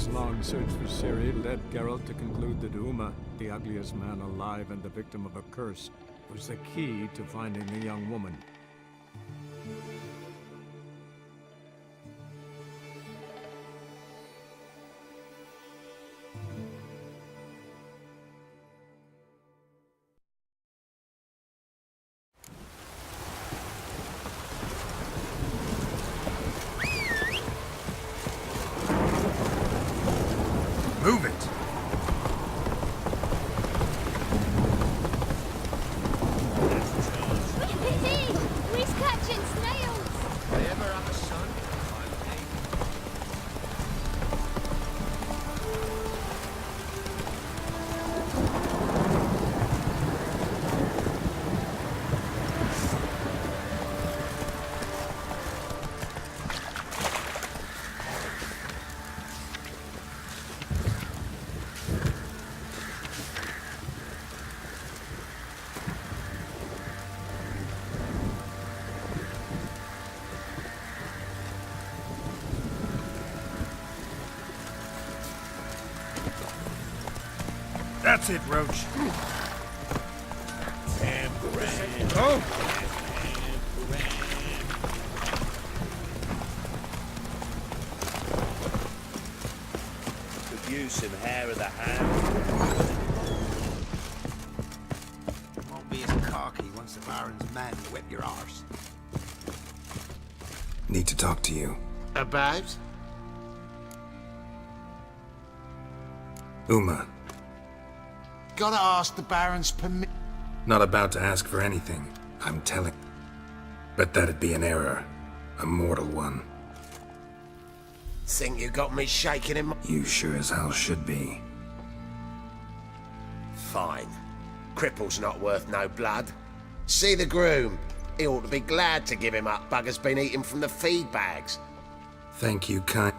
months-long search for Ciri led Geralt to conclude that Uma, the ugliest man alive and the victim of a curse, was the key to finding the young woman. Move it! He's catching snails! They ever have a son? That's it, Roach. Oh! Could use some hair of the hand. Won't be as cocky once the Baron's men whip your arse. Need to talk to you. About? Uma. Gotta ask the Baron's permission. Not about to ask for anything, I'm telling. But that'd be an error. A mortal one. Think you got me shaking in my... You sure as hell should be. Fine. Cripple's not worth no blood. See the groom. He ought to be glad to give him up. Bugger's been eating from the feed bags. Thank you, kind.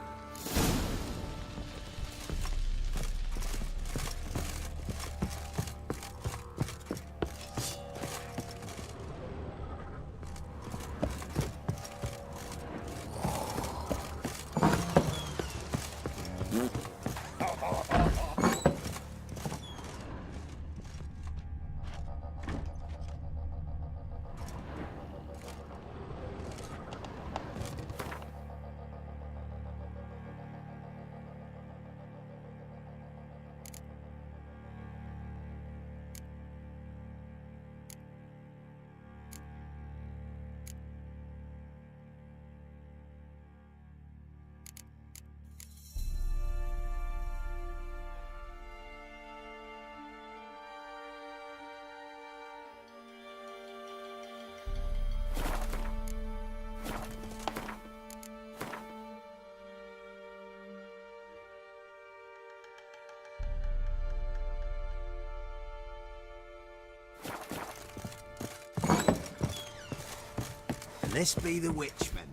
This be the witchman.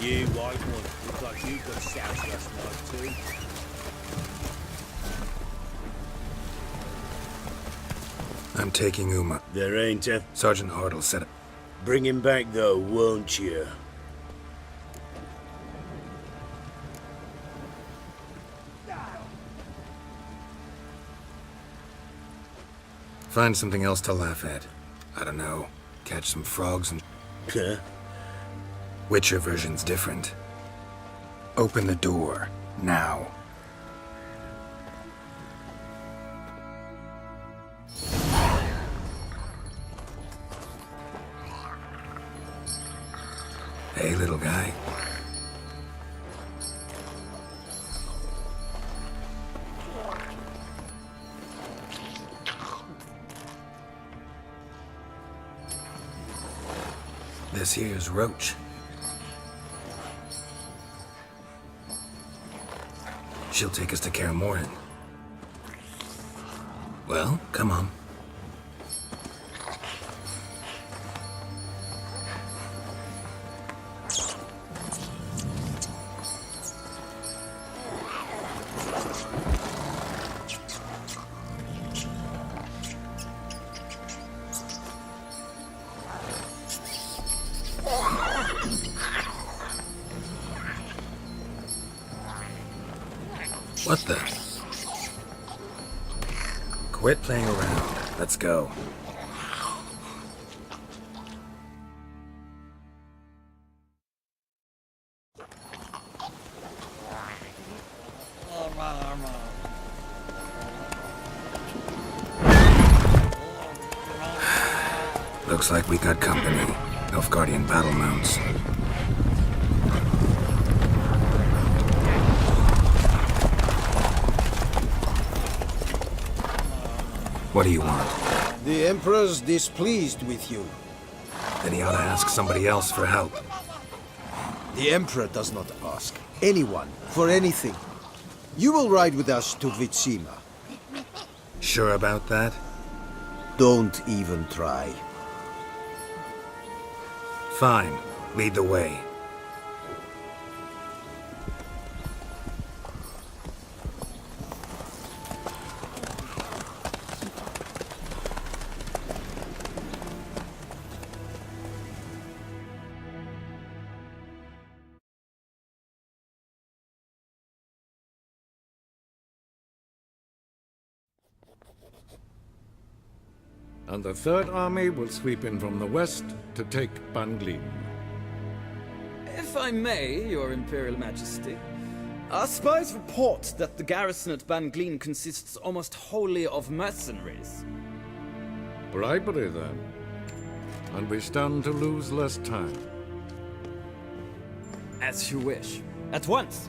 You white one. Look like you got soused last night too. I'm taking Uma. There ain't a... Sergeant Hartle said it. Bring him back though, won't you? Find something else to laugh at. I don't know. Catch some frogs and... Huh? Witcher version's different. Open the door. Now. Hey, little guy. This here's Roach. She'll take us to Kaer Morhen. Well, come on. What the? Quit playing around. Let's go. Looks like we got company. Nilfgaardian battle mounts. What do you want? The Emperor's displeased with you. Then he ought to ask somebody else for help. The Emperor does not ask anyone for anything. You will ride with us to Vitsima. Sure about that? Don't even try. Fine. Lead the way. And the Third Army will sweep in from the west to take Banglin. If I may, Your Imperial Majesty, our spies report that the garrison at Banglin consists almost wholly of mercenaries. Bribery, then. And we stand to lose less time. As you wish. At once.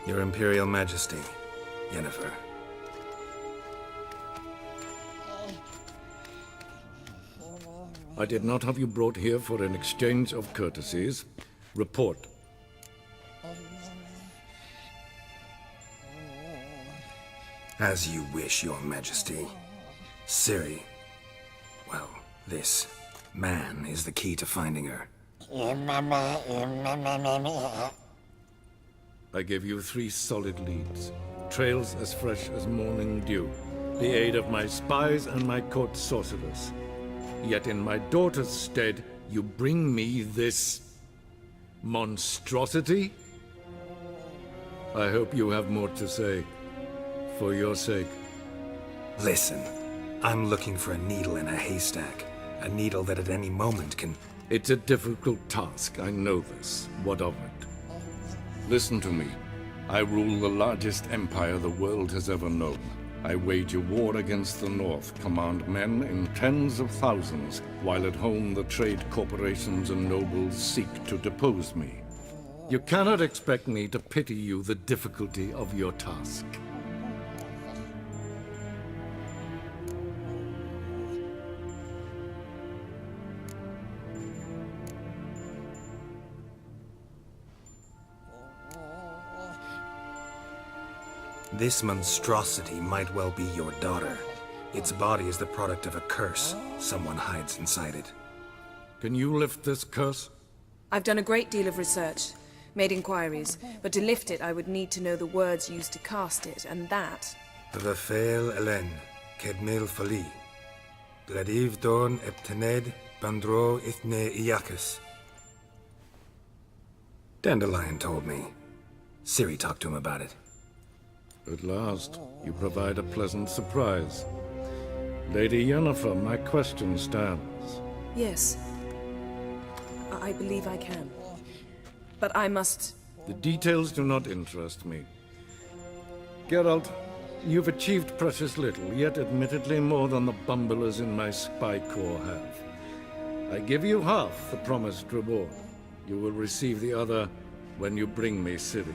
Your Imperial Majesty, Yennefer. I did not have you brought here for an exchange of courtesies. Report. As you wish, Your Majesty. Ciri. Well, this man is the key to finding her. I give you 3 solid leads. Trails as fresh as morning dew. The aid of my spies and my court sorcerers. Yet in my daughter's stead, you bring me this monstrosity? I hope you have more to say. For your sake. Listen, I'm looking for a needle in a haystack. A needle that at any moment can... It's a difficult task, I know this. What of it? Listen to me. I rule the largest empire the world has ever known. I wage a war against the North, command men in tens of thousands, while at home the trade corporations and nobles seek to depose me. You cannot expect me to pity you the difficulty of your task. This monstrosity might well be your daughter. Its body is the product of a curse. Someone hides inside it. Can you lift this curse? I've done a great deal of research, made inquiries, but to lift it I would need to know the words used to cast it, and that... Vafel Elen, Kedmil Fali. Gladiv Dorn Eptened, Bandro Ithne Iacus. Dandelion told me. Ciri talked to him about it. At last, you provide a pleasant surprise. Lady Yennefer, my question stands. Yes. I believe I can. But I must... The details do not interest me. Geralt, you've achieved precious little, yet admittedly more than the bumblers in my spy corps have. I give you half the promised reward. You will receive the other when you bring me Ciri.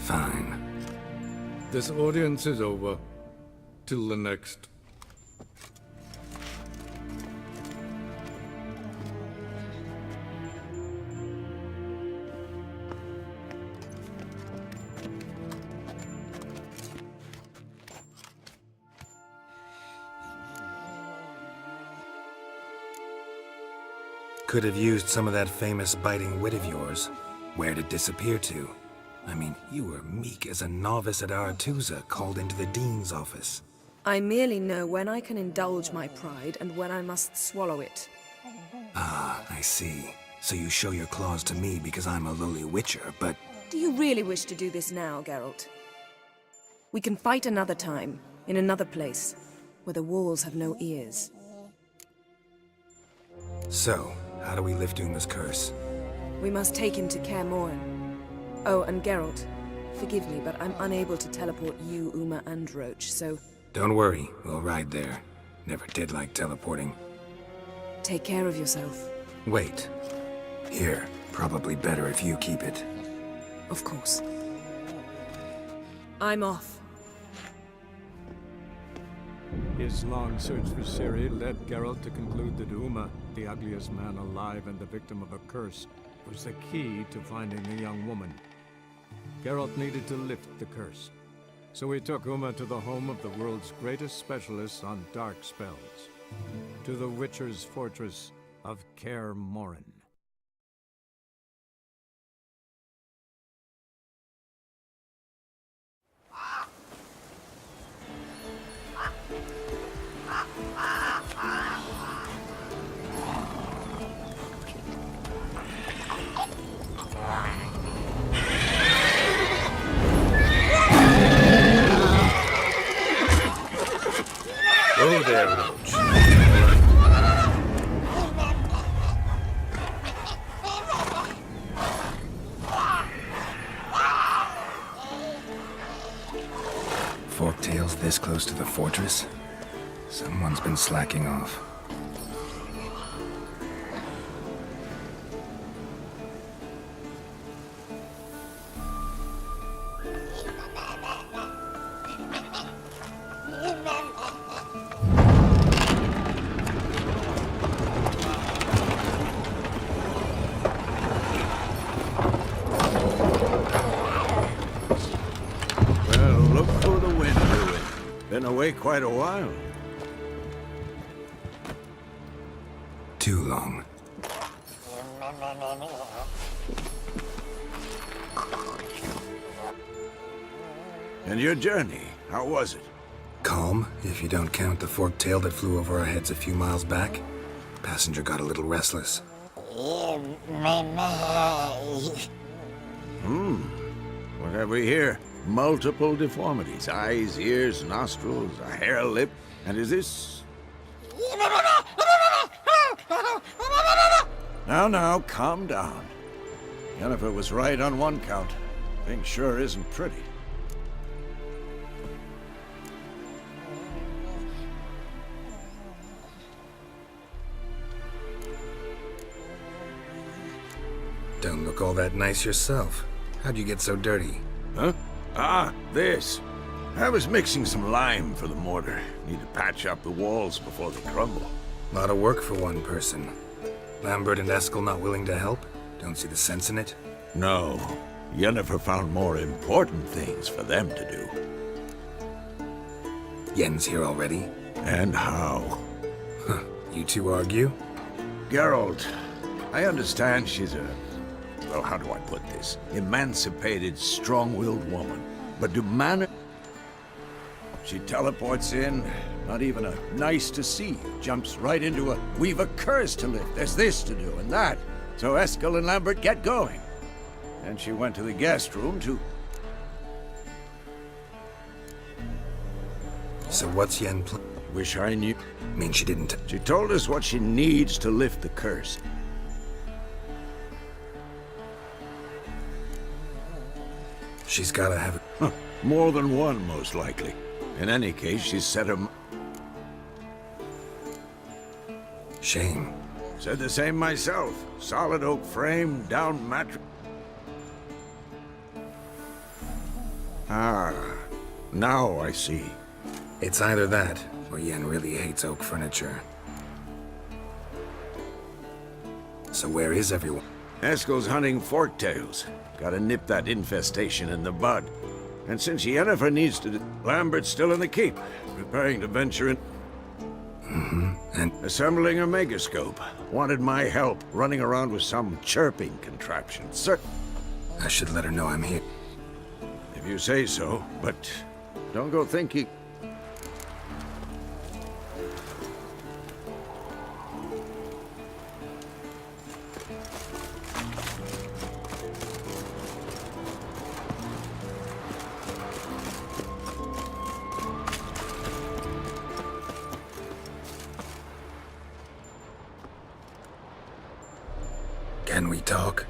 Fine. This audience is over. Till the next. Could have used some of that famous biting wit of yours. Where'd it disappear to? I mean, you were meek as a novice at Aretusa called into the Dean's office. I merely know when I can indulge my pride and when I must swallow it. Ah, I see. So you show your claws to me because I'm a lowly witcher, but... Do you really wish to do this now, Geralt? We can fight another time, in another place, where the walls have no ears. So, how do we lift Uma's curse? We must take him to Kaer Morhen. Oh, and Geralt, forgive me, but I'm unable to teleport you, Uma, and Roach, so... Don't worry, we'll ride there. Never did like teleporting. Take care of yourself. Wait. Here, probably better if you keep it. Of course. I'm off. His long search for Ciri led Geralt to conclude that Uma, the ugliest man alive and the victim of a curse, was the key to finding the young woman. Geralt needed to lift the curse, so he took Uma to the home of the world's greatest specialist on dark spells, to the Witcher's fortress of Kaer Morhen. Oh there, Roach. Forktails this close to the fortress? Someone's been slacking off. Well, look for the wind doing. Been away quite a while. Too long. And your journey, how was it? Calm, if you don't count the forktail that flew over our heads a few miles back. Passenger got a little restless. What have we here? Multiple deformities. Eyes, ears, nostrils, a hair lip. And is this... Now, calm down. Yennefer was right on one count. Thing sure isn't pretty. Don't look all that nice yourself. How'd you get so dirty? Huh? Ah, this. I was mixing some lime for the mortar. Need to patch up the walls before they crumble. Lot of work for one person. Lambert and Eskel not willing to help? Don't see the sense in it? No. Yennefer found more important things for them to do. Yen's here already? And how? Huh. You two argue? Geralt, I understand she's a... well, how do I put this? Emancipated, strong-willed woman. But do manners... She teleports in, not even a nice to see. Jumps right into a, we've a curse to lift, there's this to do and that. So Eskel and Lambert get going. And she went to the guest room to... So what's Yen Wish I knew. mean she didn't... She told us what she needs to lift the curse. She's gotta have it. Huh. More than one, most likely. In any case, she's set him... Shame. Said the same myself. Solid oak frame, down mattress... Ah, now I see. It's either that, or Yen really hates oak furniture. So where is everyone? Eskel's hunting forktails. Gotta nip that infestation in the bud. And since Yennefer needs to... Lambert's still in the keep, preparing to venture in... And Assembling a megascope. Wanted my help, running around with some chirping contraption. Sir... I should let her know I'm here. If you say so, but don't go thinking... Can we talk?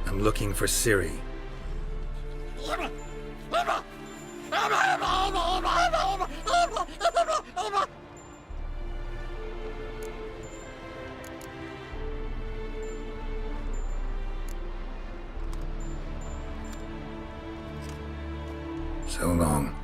I'm looking for Ciri. So long.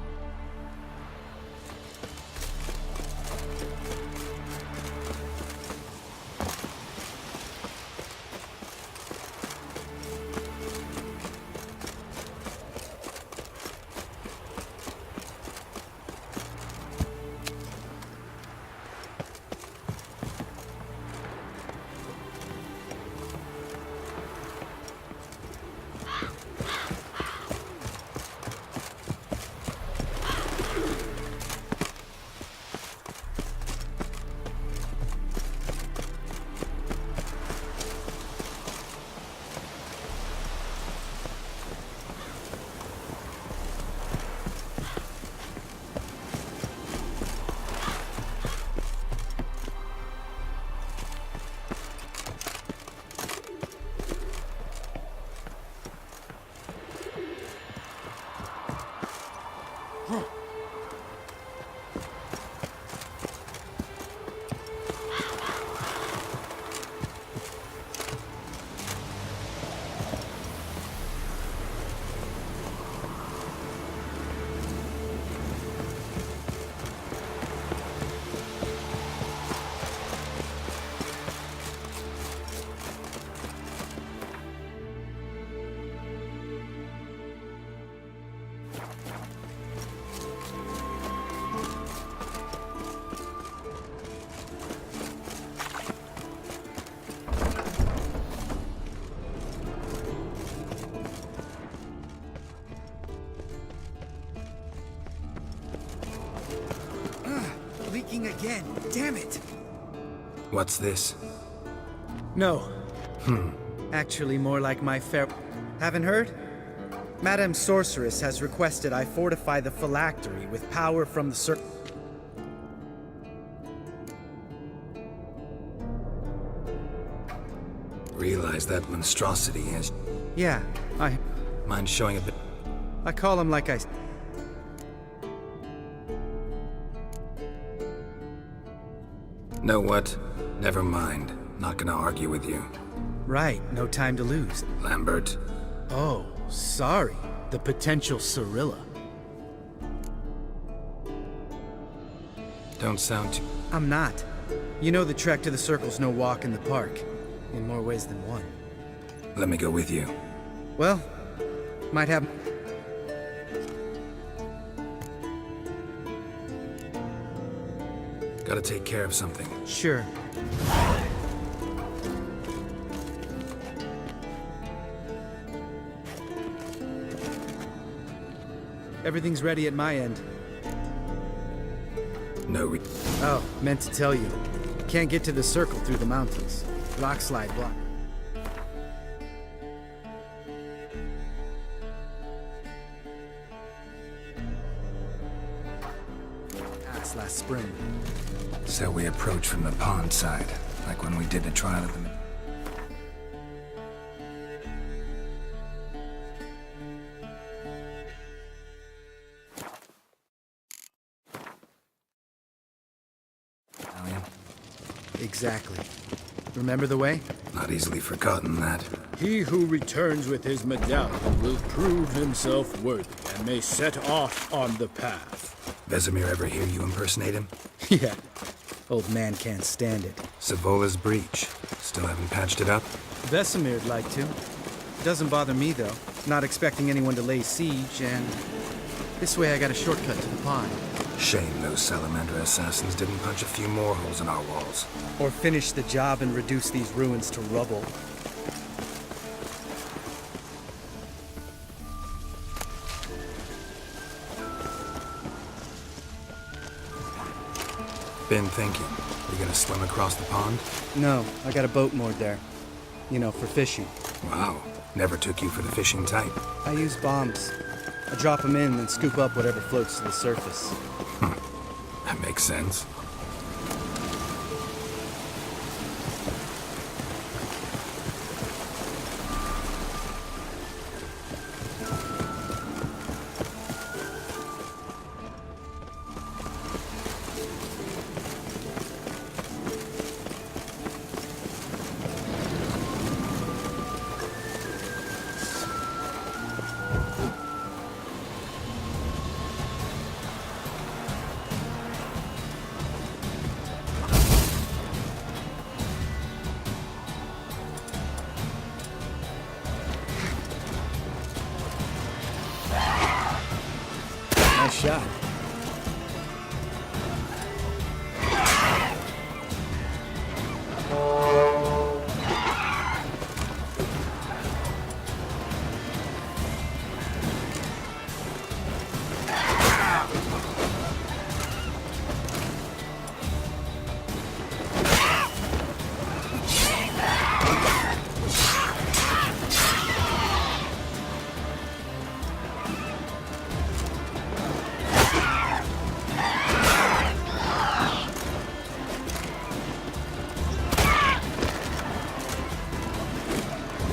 Leaking again. Damn it. What's this? No. Actually, more like my fair... Haven't heard? Madame Sorceress has requested I fortify the phylactery with power from the Realize that monstrosity has... Yeah, Mind showing a bit... I call him like I... Know what? Never mind. Not gonna argue with you. Right, no time to lose. Lambert. Oh, sorry. The potential Cirilla. Don't sound too... I'm not. You know the trek to the Circle's no walk in the park. In more ways than one. Let me go with you. Well, might have... Gotta take care of something. Sure. Everything's ready at my end. No Oh, meant to tell you. Can't get to the Circle through the mountains. Rock slide block. That's last spring. So we approach from the pond side, like when we did the trial of the... Alien? Exactly. Remember the way? Not easily forgotten, that. He who returns with his medallion will prove himself worthy and may set off on the path. Vesemir ever hear you impersonate him? Yeah. Old man can't stand it. Savola's breach. Still haven't patched it up? Vesemir'd like to. Doesn't bother me, though. Not expecting anyone to lay siege, and... this way I got a shortcut to the pond. Shame those Salamander assassins didn't punch a few more holes in our walls. Or finish the job and reduce these ruins to rubble. Been thinking. You gonna swim across the pond? No, I got a boat moored there. You know, for fishing. Wow. Never took you for the fishing type. I use bombs. I drop them in and scoop up whatever floats to the surface. That makes sense. Nice shot.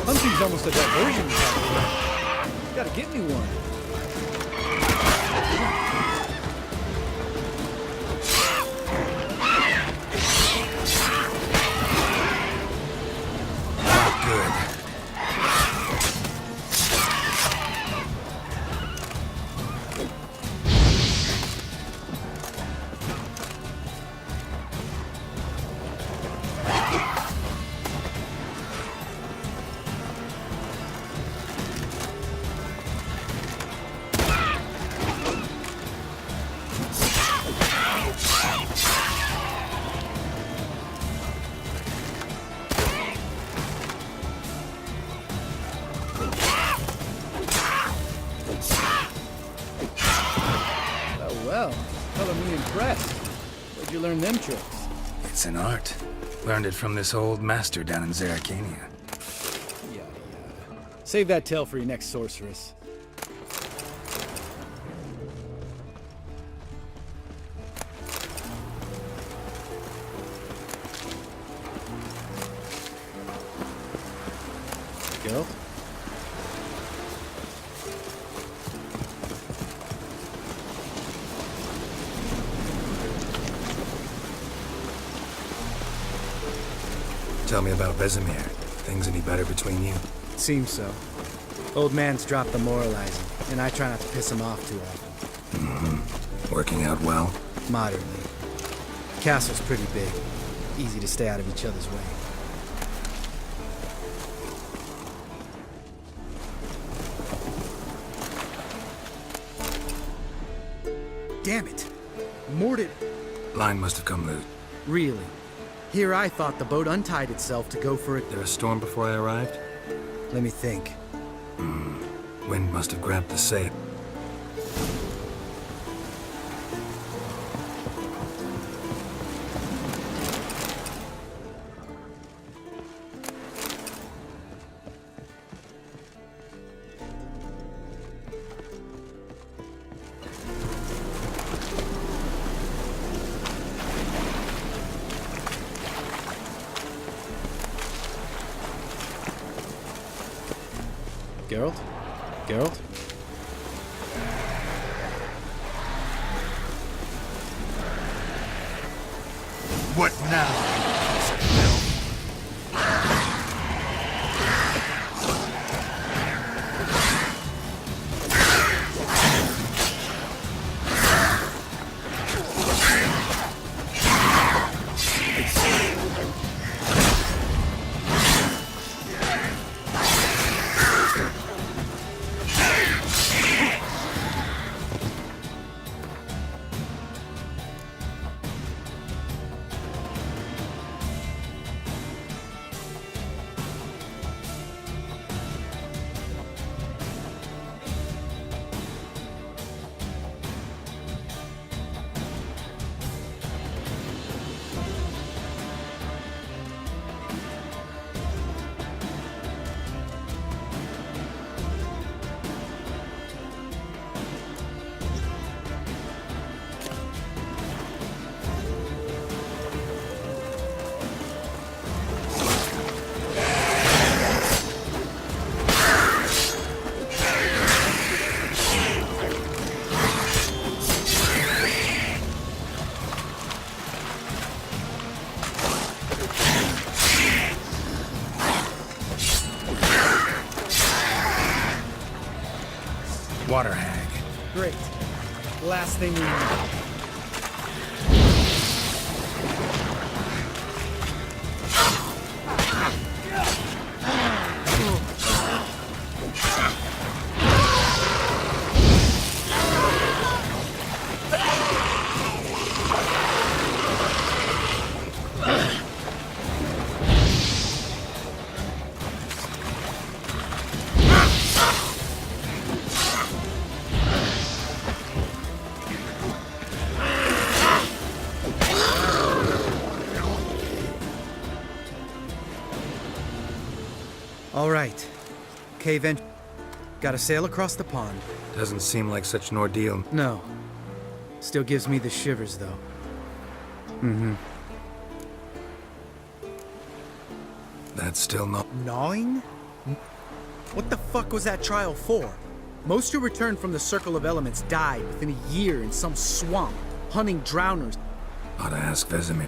Hunting's almost a diversion. You gotta get me one. Not good. Well, color me impressed. Where'd you learn them tricks? It's an art. Learned it from this old master down in Zeracania. Yada yada. Save that tale for your next sorceress. Geralt? Tell me about Vesemir. Things any better between you? Seems so. Old man's dropped the moralizing, and I try not to piss him off too often. Working out well? Moderately. Castle's pretty big. Easy to stay out of each other's way. Damn it! Moored it. Line must have come loose. Really? Here I thought the boat untied itself to go for it. There a storm before I arrived? Let me think. Wind must have grabbed the sail. Geralt? Geralt? What now? water hag. Great. Last thing we need. All right. Cave in. Gotta sail across the pond. Doesn't seem like such an ordeal. No. Still gives me the shivers, though. Mm-hmm. That's still not... Gnawing? What the fuck was that trial for? Most who returned from the Circle of Elements died within a year in some swamp, hunting drowners. Ought to ask Vesemir.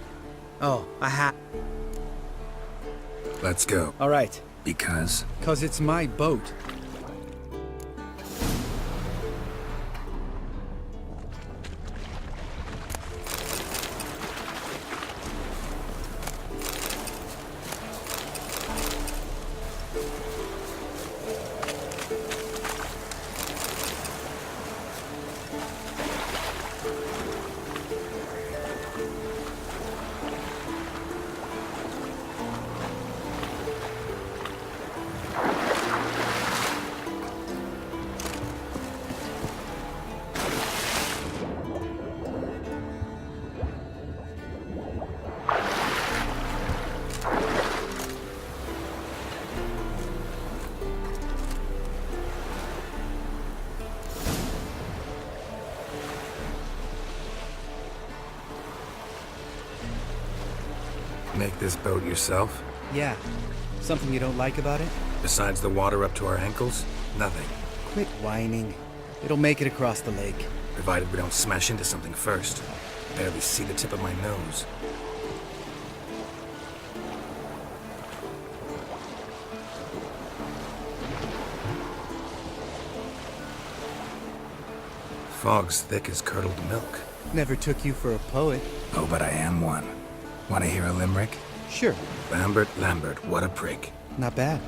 Oh, Let's go. All right. Because? 'Cause it's my boat. Make this boat yourself? Yeah. Something you don't like about it? Besides the water up to our ankles? Nothing. Quit whining. It'll make it across the lake. Provided we don't smash into something first. Barely see the tip of my nose. Fog's thick as curdled milk. Never took you for a poet. Oh, but I am one. Want to hear a limerick? Sure. Lambert, what a prig. Not bad.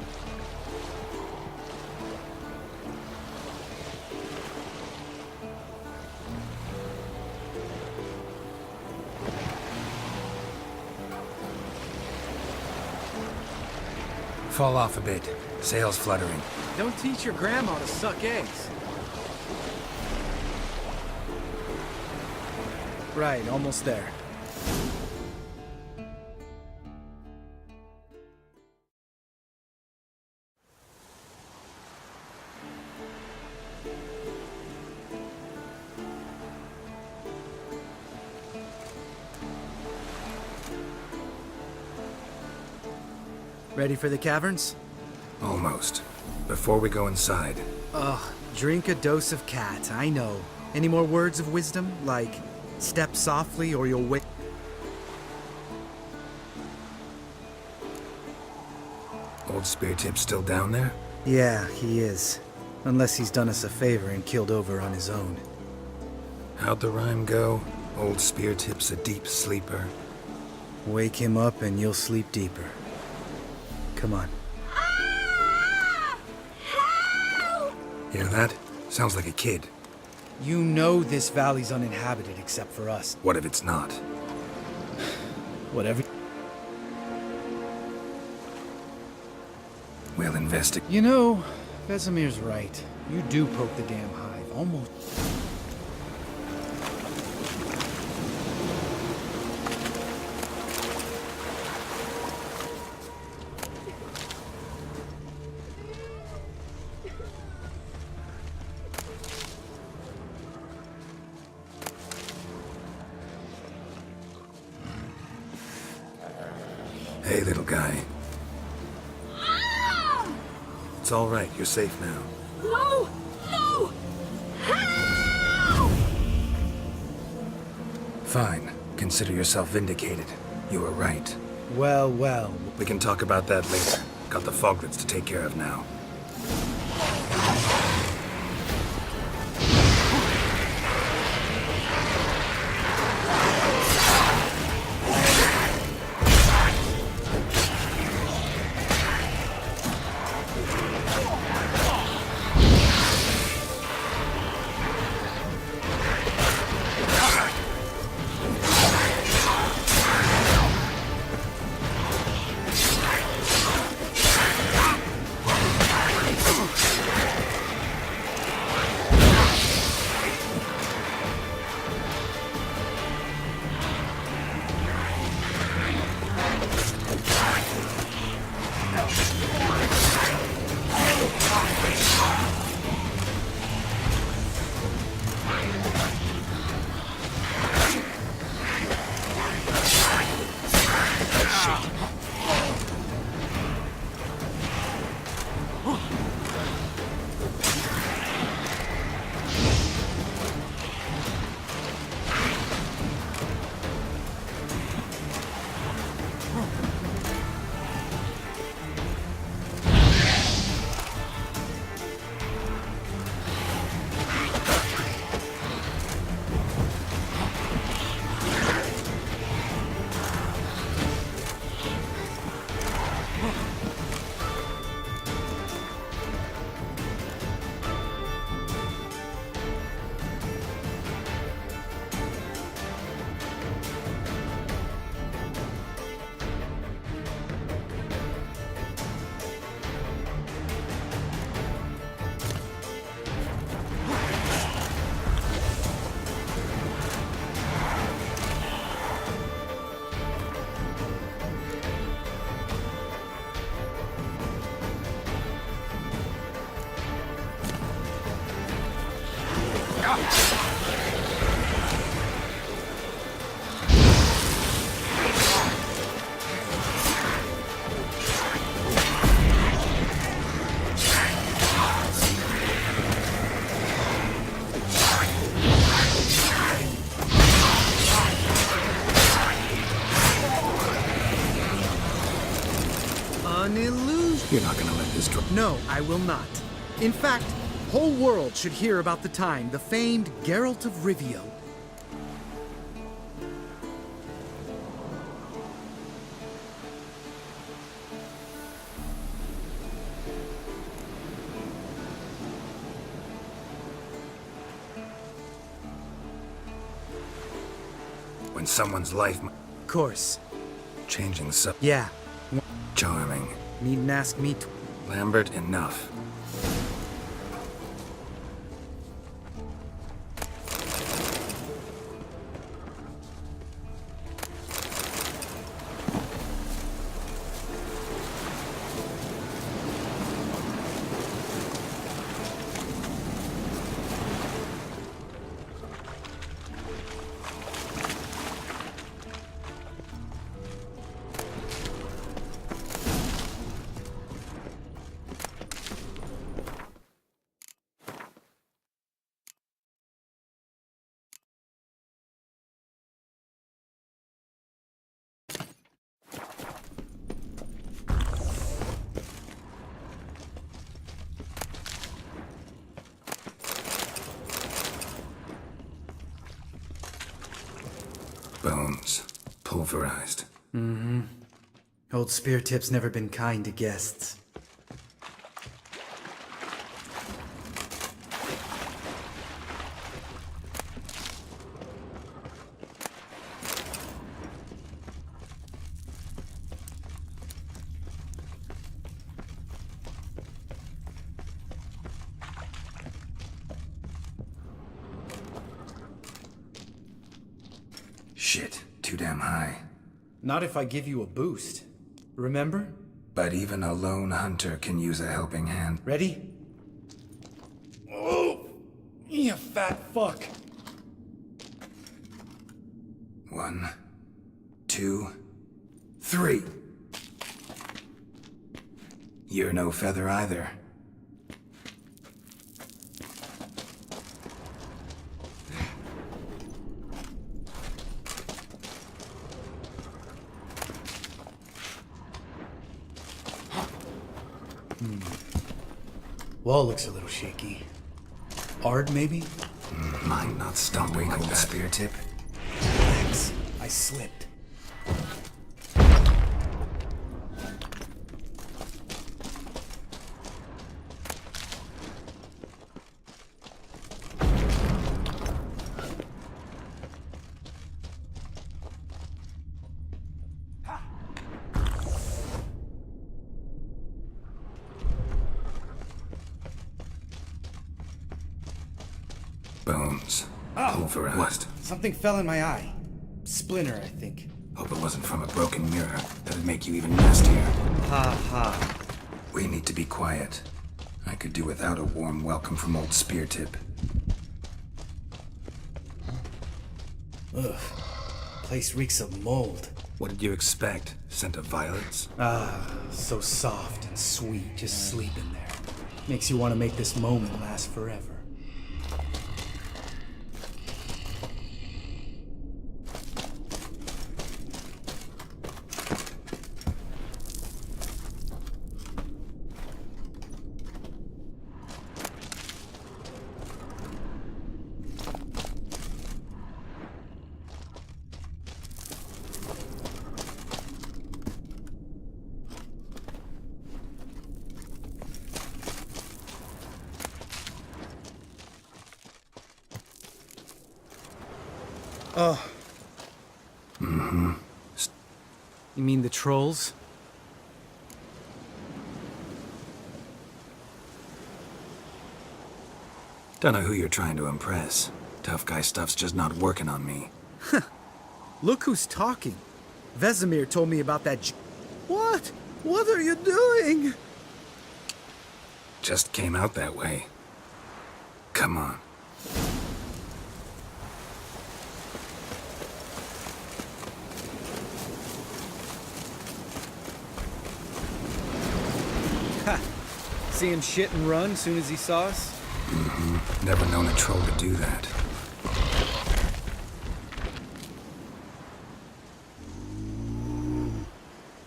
Fall off a bit. Sails fluttering. Don't teach your grandma to suck eggs. Right, almost there. Ready for the caverns? Almost. Before we go inside. Ugh, drink a dose of cat, I know. Any more words of wisdom? Like, step softly or you'll wait. Old Speartip's still down there? Yeah, he is. Unless he's done us a favor and killed over on his own. How'd the rhyme go? Old Speartip's a deep sleeper. Wake him up and you'll sleep deeper. Come on. Hear that? Sounds like a kid. You know this valley's uninhabited except for us. What if it's not? Whatever. We'll investigate. You know, Vesemir's right. You do poke the damn hive. Almost. Hey, little guy. It's all right. You're safe now. No! No! Help! Fine. Consider yourself vindicated. You were right. Well, well. We can talk about that later. Got the foglets to take care of now. an illusion. You're not gonna let this drop. No, I will not. In fact, whole world should hear about the time the famed Geralt of Rivia. When someone's life Of course. changing so Yeah. charming. Needn't ask me to. Lambert, enough. Bones. Pulverized. Old Spear Tip's never been kind to guests. Shit. Too damn high. Not if I give you a boost. Remember? But even a lone hunter can use a helping hand. Ready? Oh! You fat fuck! 1, 2, 3. You're no feather either. Wall looks a little shaky. Hard, maybe? Mind not stumbling like that. Spear Tip. Relax. I slipped. Bones. Oh, Pulverized. something fell in my eye. Splinter, I think. Hope it wasn't from a broken mirror. That'd make you even nastier. Ha ha. We need to be quiet. I could do without a warm welcome from old Spear Tip. Ugh. Place reeks of mold. What did you expect? Scent of violets? Ah, so soft and sweet, just sleeping there. Makes you want to make this moment last forever. Oh. Mm-hmm. You mean the trolls? Don't know who you're trying to impress. Tough guy stuff's just not working on me. Look who's talking. Vesemir told me about that What? What are you doing? Just came out that way. Come on. Ha! See him shit and run soon as he saw us? Mm-hmm. Never known a troll to do that.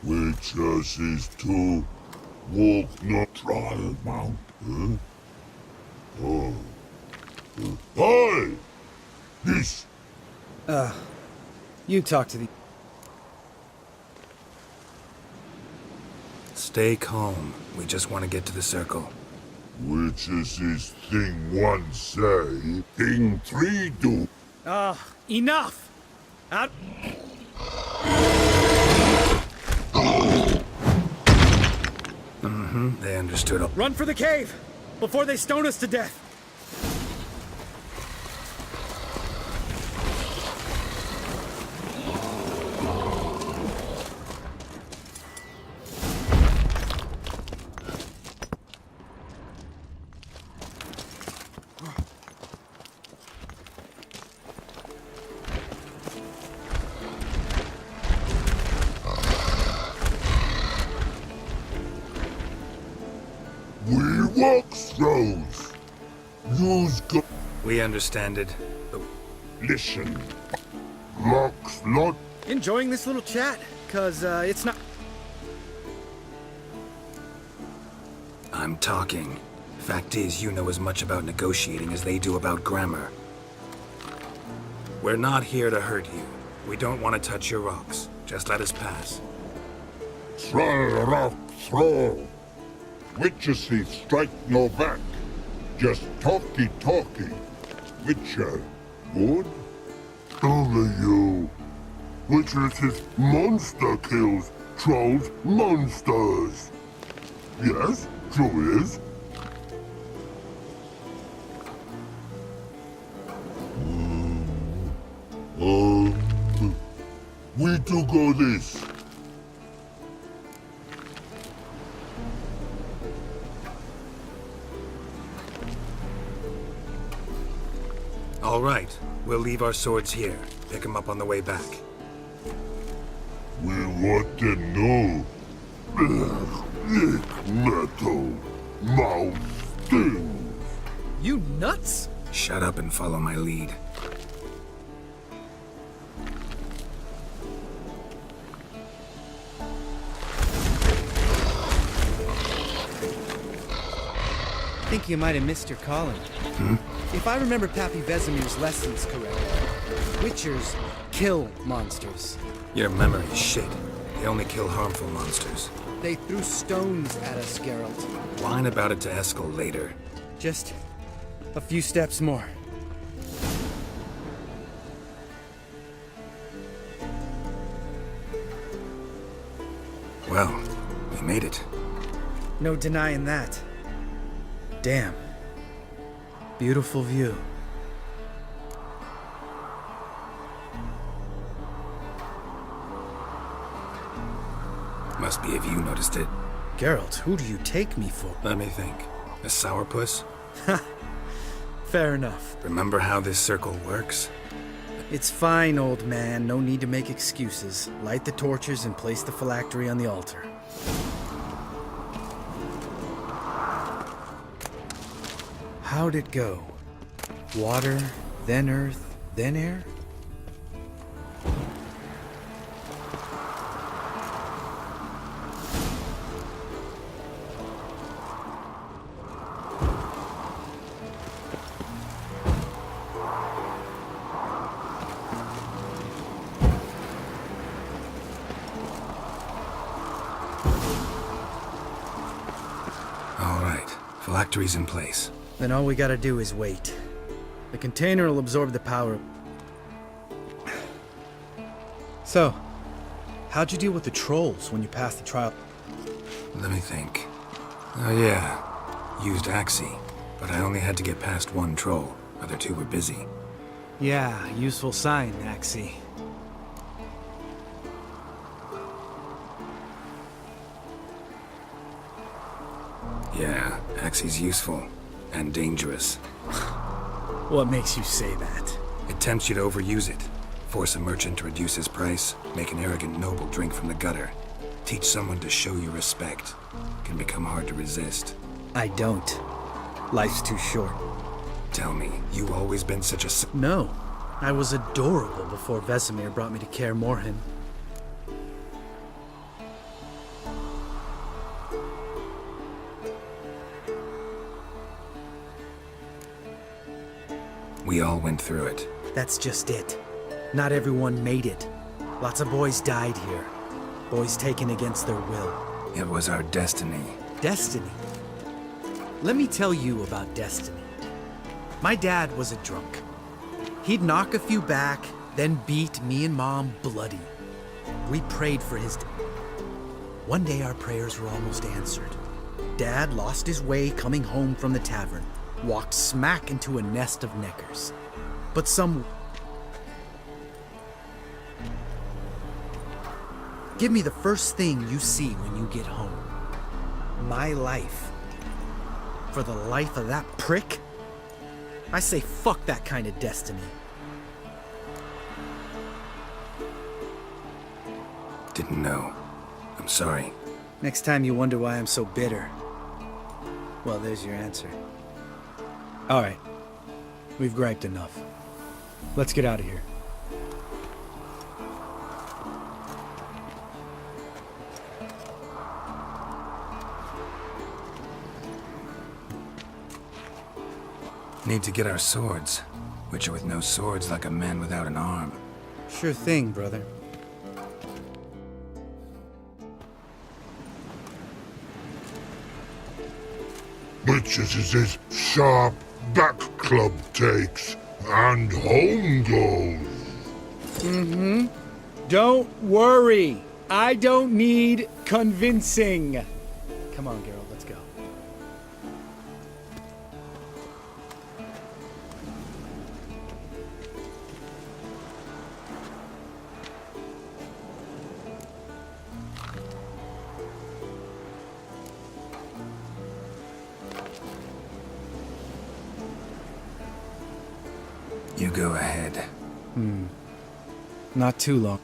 Which us is to Walk not trial mount, eh? Oh. Hi! This! You talk to the... Stay calm. We just want to get to the circle. Which is his thing one say, thing three do. Enough! Out... They understood. Run for the cave! Before they stone us to death! We walk throws. Use go... We understand it. Listen. Locks lot. Enjoying this little chat? Cause, it's not... I'm talking. Fact is, you know as much about negotiating as they do about grammar. We're not here to hurt you. We don't want to touch your rocks. Just let us pass. Try rock throw. Witches he strike no back. Just talky. Witcher. Good? Only you. Witches his monster kills. Trolls monsters. Yes, true is. We do go this. All right. We'll leave our swords here. Pick them up on the way back. We want to know. Metal. Mouth stings. You nuts? Shut up and follow my lead. I think you might have missed your calling. If I remember Pappy Vesemir's lessons correctly, Witchers kill monsters. Your memory's shit. They only kill harmful monsters. They threw stones at us, Geralt. Whine about it to Eskel later. Just a few steps more. Well, we made it. No denying that. Damn. Beautiful view. Must be if you noticed it. Geralt, who do you take me for? Let me think. A sourpuss? Fair enough. Remember how this circle works? It's fine, old man. No need to make excuses. Light the torches and place the phylactery on the altar. How'd it go? Water, then earth, then air? All right. Phylactery's in place. Then all we gotta do is wait. The container will absorb the power. So, how'd you deal with the trolls when you passed the trial? Let me think. Oh yeah. Used Axie. But I only had to get past one troll. Other two were busy. Yeah, useful sign, Axie. Yeah, Axie's useful. And dangerous. What makes you say that? It tempts you to overuse it. Force a merchant to reduce his price. Make an arrogant noble drink from the gutter. Teach someone to show you respect. Can become hard to resist. I don't. Life's too short. Tell me, you always been such a... No. I was adorable before Vesemir brought me to Kaer Morhen. We all went through it. That's just it. Not everyone made it. Lots of boys died here. Boys taken against their will. It was our destiny. Destiny? Let me tell you about destiny. My dad was a drunk. He'd knock a few back, then beat me and Mom bloody. We prayed for his... One day our prayers were almost answered. Dad lost his way coming home from the tavern, walked smack into a nest of neckers. But some... Give me the first thing you see when you get home. My life. For the life of that prick? I say fuck that kind of destiny. Didn't know. I'm sorry. Next time you wonder why I'm so bitter, well, there's your answer. All right. We've griped enough. Let's get out of here. Need to get our swords. Witcher with no swords like a man without an arm. Sure thing, brother. Witches is his sharp back club takes, and home goes. Don't worry. I don't need convincing. Come on, Geralt, let's go. You go ahead. Not too long.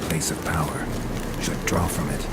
Place of power. Should draw from it.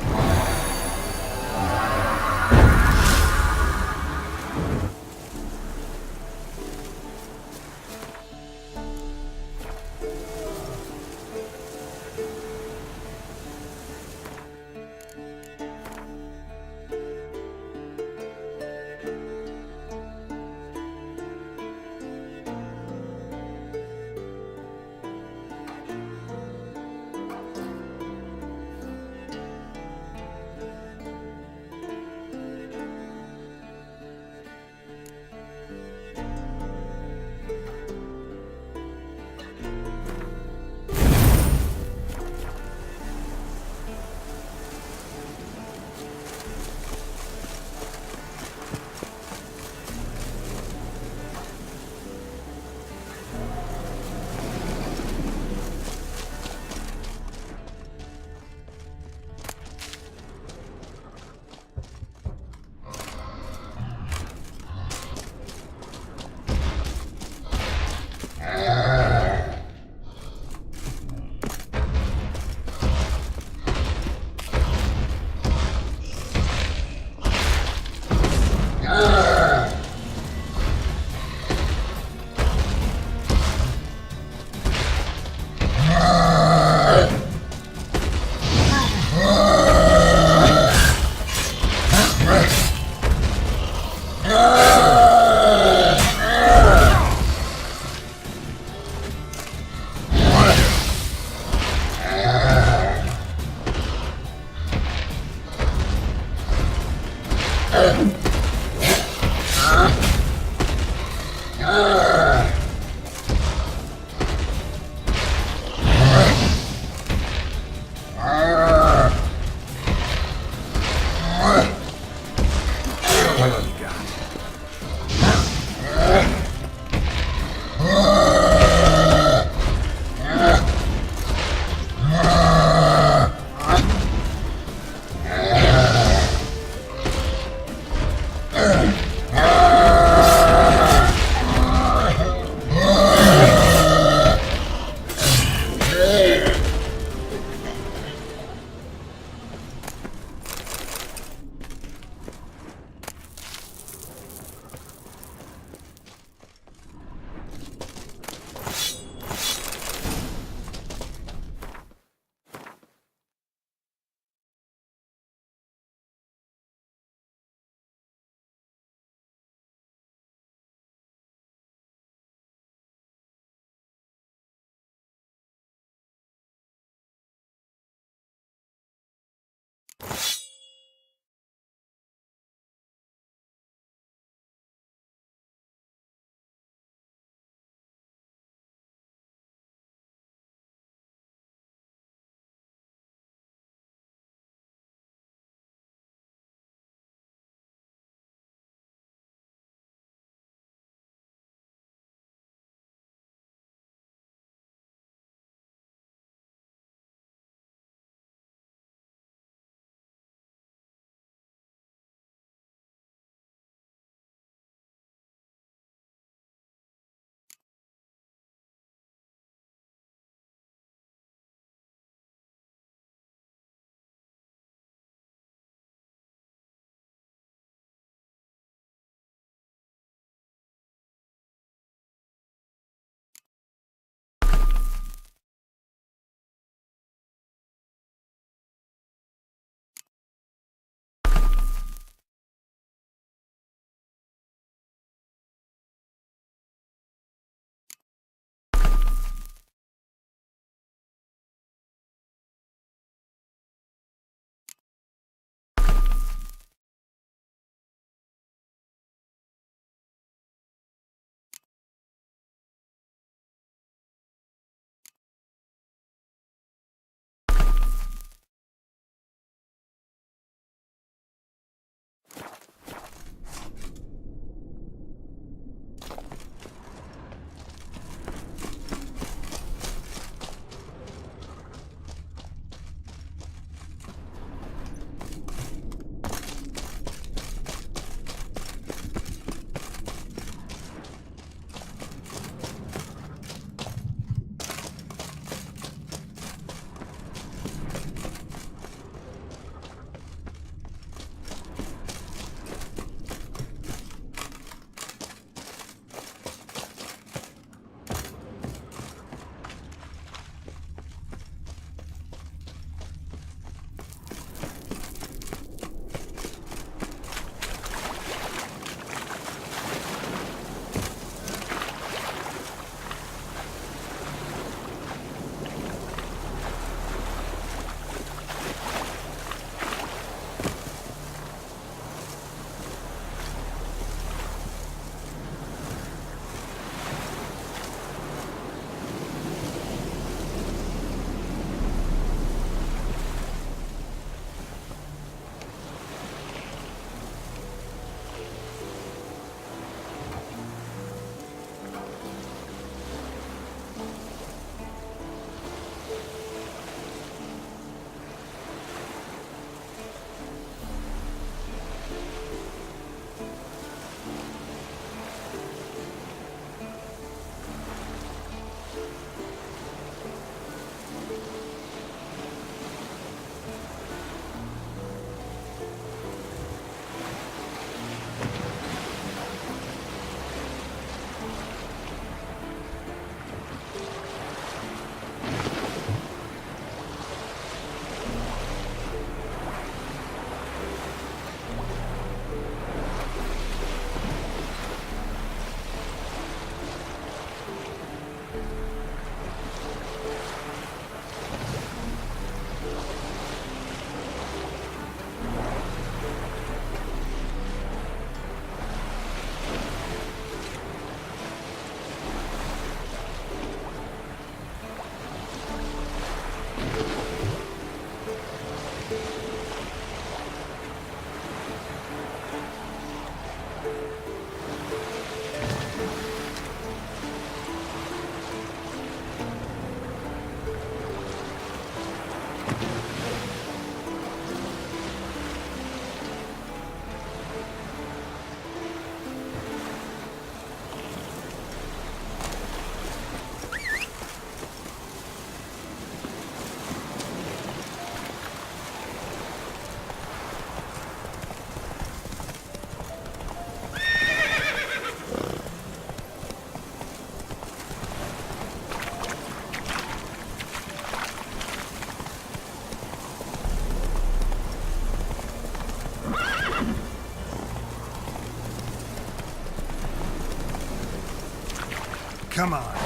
Come on.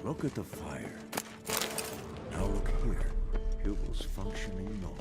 Look at the fire. Now look here. Pupils functioning normal.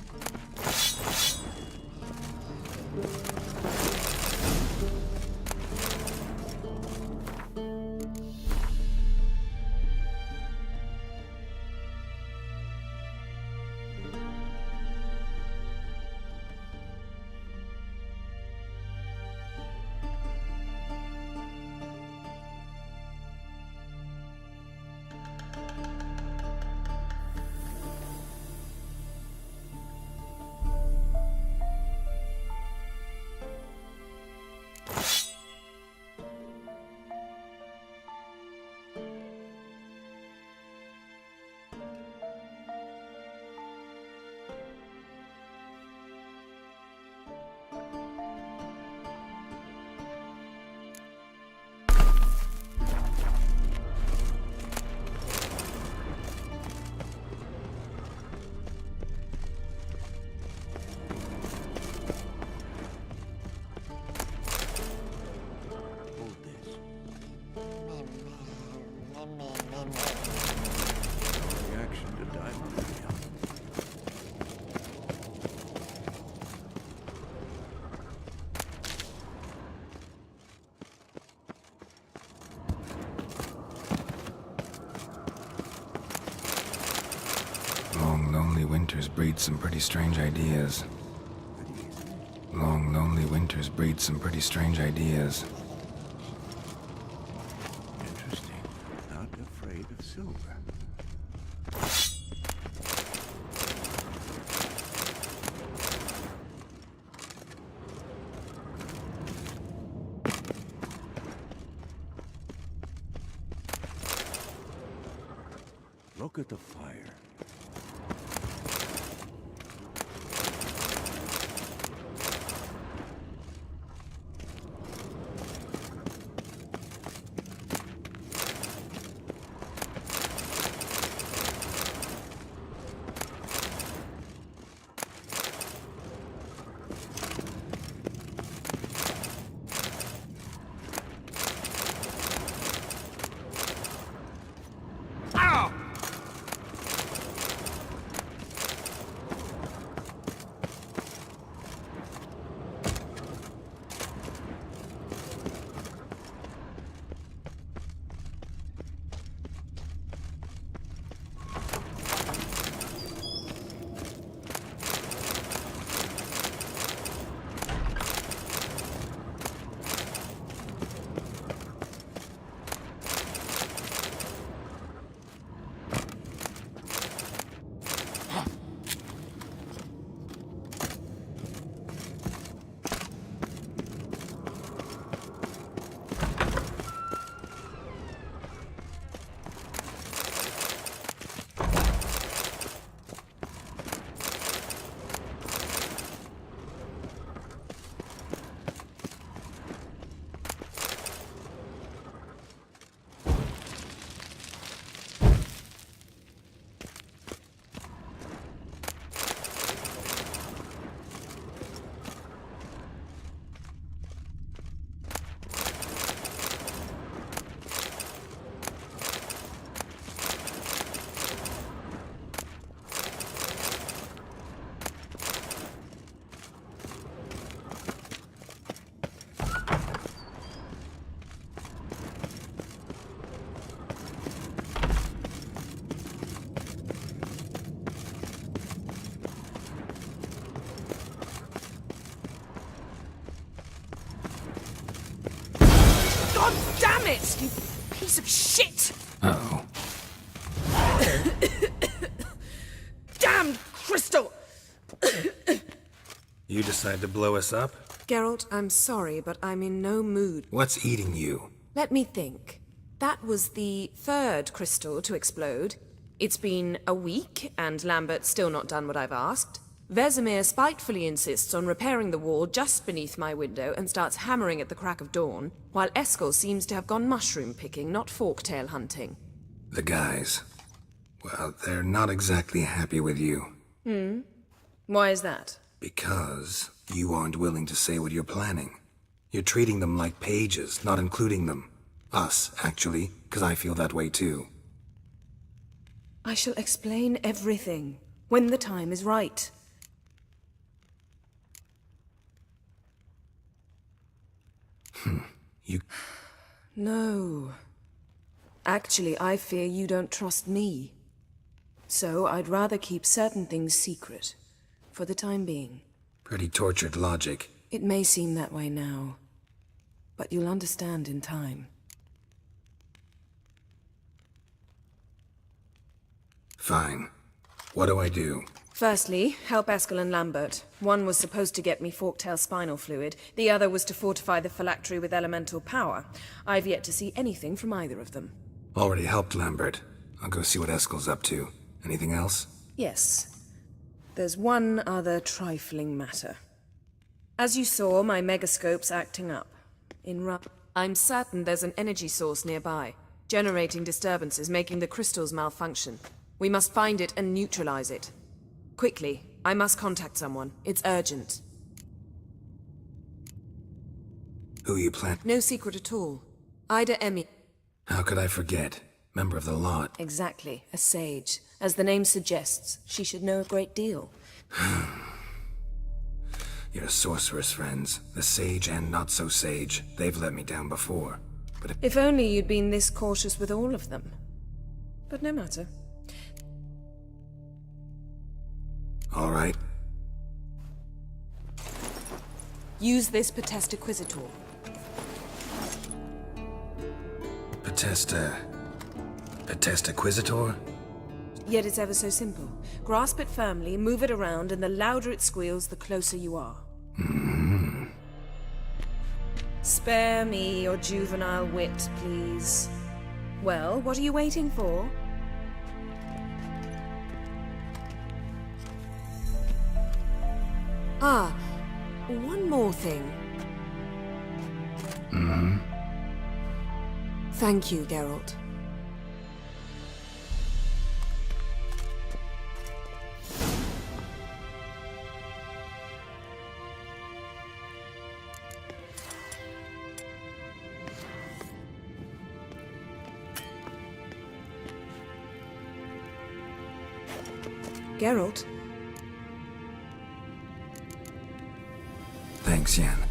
Reaction to diamond meal. Long, lonely winters breed some pretty strange ideas. Long, lonely winters breed some pretty strange ideas. Interesting. Not afraid of silver. Look at the fire. piece of shit! Uh-oh. Damn crystal! You decide to blow us up? Geralt, I'm sorry, but I'm in no mood. What's eating you? Let me think. That was the third crystal to explode. It's been a week, and Lambert's still not done what I've asked. Vesemir spitefully insists on repairing the wall just beneath my window and starts hammering at the crack of dawn, while Eskel seems to have gone mushroom picking, not forktail hunting. The guys. Well, they're not exactly happy with you. Why is that? Because you aren't willing to say what you're planning. You're treating them like pages, not including them. Us, actually, because I feel that way too. I shall explain everything when the time is right. You... No. Actually, I fear you don't trust me. So I'd rather keep certain things secret, for the time being. Pretty tortured logic. It may seem that way now, but you'll understand in time. Fine. What do I do? Firstly, help Eskel and Lambert. One was supposed to get me forktail spinal fluid, the other was to fortify the phylactery with elemental power. I've yet to see anything from either of them. Already helped Lambert. I'll go see what Eskel's up to. Anything else? Yes. There's one other trifling matter. As you saw, my megascope's acting up. I'm certain there's an energy source nearby, generating disturbances, making the crystals malfunction. We must find it and neutralize it. Quickly, I must contact someone. It's urgent. Who you plan? No secret at all. Ida Emmy. How could I forget? Member of the lot. Exactly, a sage. As the name suggests, she should know a great deal. Your sorceress friends, the sage and not so sage, they've let me down before. But if only you'd been this cautious with all of them. But no matter. all right. Use this Potesta Quisitor. Potesta Quisitor? Yet it's ever so simple. Grasp it firmly, move it around, and the louder it squeals, the closer you are. Mm-hmm. Spare me your juvenile wit, please. Well, what are you waiting for? Ah, one more thing. Mm-hmm. Thank you, Geralt. Geralt? Thanks, Yen.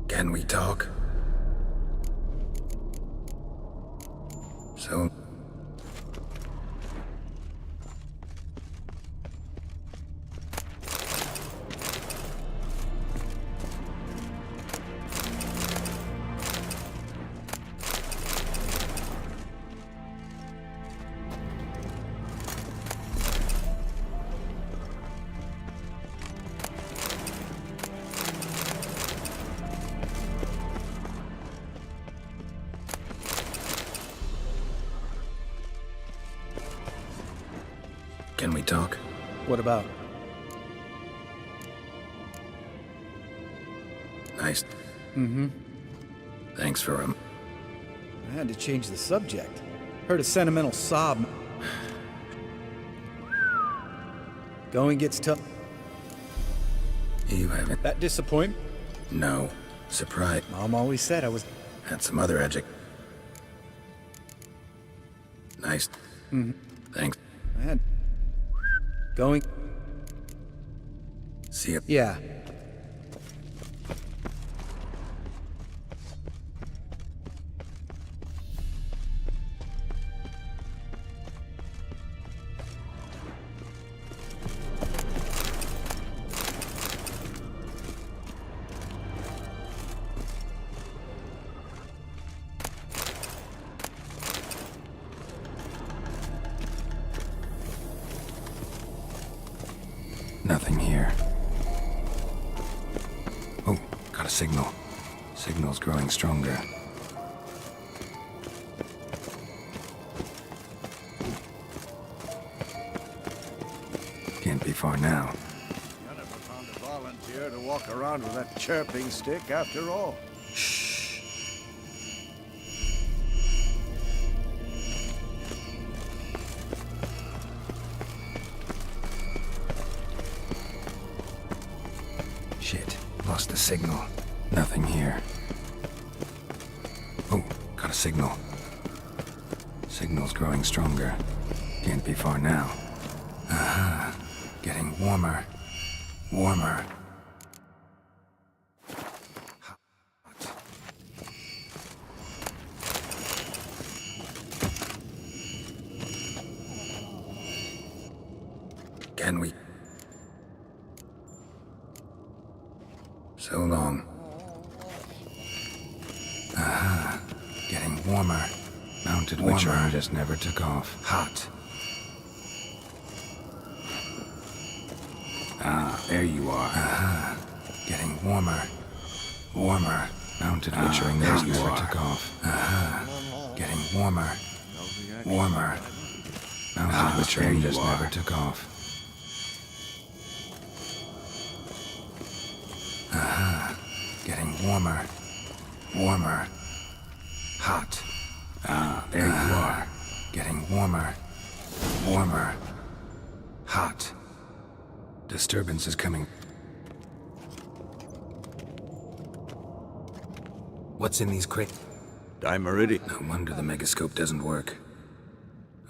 Can we talk? So... Can we talk? What about? Nice. Mm-hmm. Thanks for I had to change the subject. Heard a sentimental sob. Going gets tough. You haven't... That disappoint? No. Surprise. Mom always said I was... Had some other adjective. Nice. Mm-hmm. Thanks. I had... Going... See ya. Yeah. Nothing here. Oh, got a signal. Signal's growing stronger. Can't be far now. You never found a volunteer to walk around with that chirping stick after all. Shit, lost the signal. Nothing here. Oh, got a signal. Signal's growing stronger. Can't be far now. Aha, getting warmer. Warmer. Can we? So long. Aha, getting warmer. Mounted Witcher just never took off. Hot. Ah, there you are. Aha, getting warmer. Warmer. Mounted Witchering just never took off. Aha, getting warmer. Warmer. Mounted Witchering just never took off. Aha, getting warmer. Warmer. Hot. Ah, there you are. Getting warmer. Warmer. Hot. Disturbance is coming. What's in these crates? Dimeridium. No wonder the megascope doesn't work.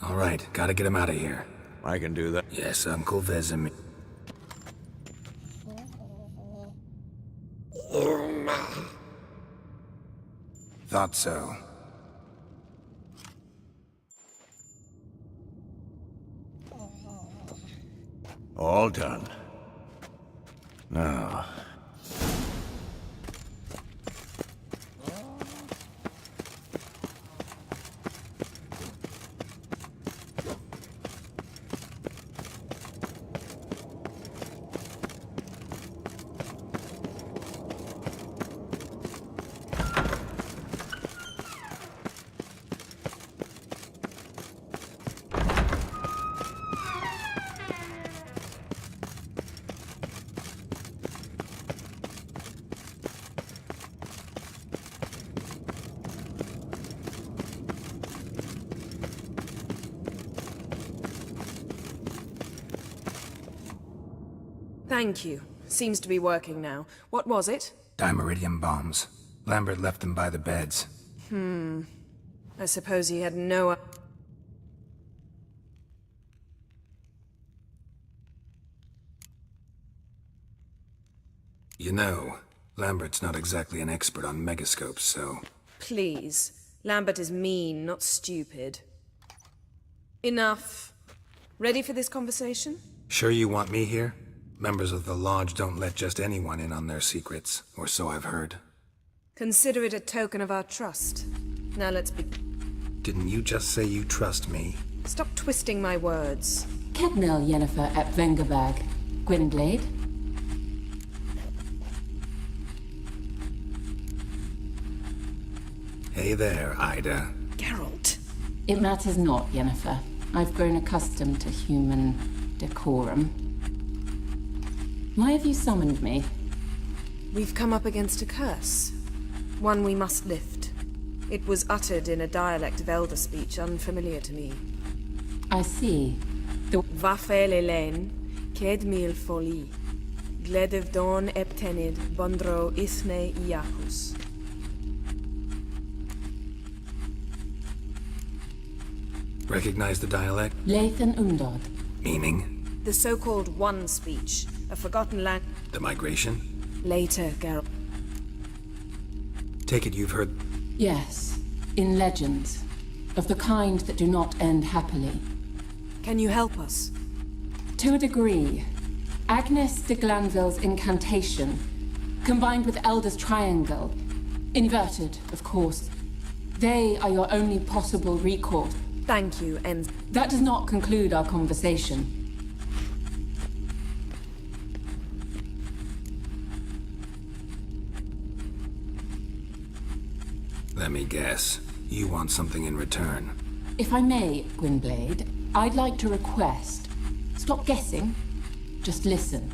All right, gotta get him out of here. I can do that. Yes, Uncle Vesemir. Thought so. All done. Now... Thank you. Seems to be working now. What was it? Dimeridium bombs. Lambert left them by the beds. I suppose he had no... You know, Lambert's not exactly an expert on megascopes, so... Please. Lambert is mean, not stupid. Enough. Ready for this conversation? Sure you want me here? Members of the Lodge don't let just anyone in on their secrets, or so I've heard. Consider it a token of our trust. Now let's be... Didn't you just say you trust me? Stop twisting my words. Kednel Yennefer at Vengerberg. Gwynblade. Hey there, Ida. Geralt. It matters not, Yennefer. I've grown accustomed to human decorum. Why have you summoned me? We've come up against a curse. One we must lift. It was uttered in a dialect of Elder speech unfamiliar to me. I see. The Vafel Elaine, Ked mil foli, Gledev don eptenid, Bondro ithne iacus. Recognize the dialect? Lathan Undod. Meaning? The so-called One speech, a forgotten language. The migration? Later, Geralt. Take it you've heard... Yes, in legends. Of the kind that do not end happily. Can you help us? To a degree. Agnes de Glanville's incantation, combined with Elder's triangle, inverted, of course. They are your only possible recourse. Thank you, and... That does not conclude our conversation. Let me guess. You want something in return. If I may, Gwynblade, I'd like to request... Stop guessing. Just listen.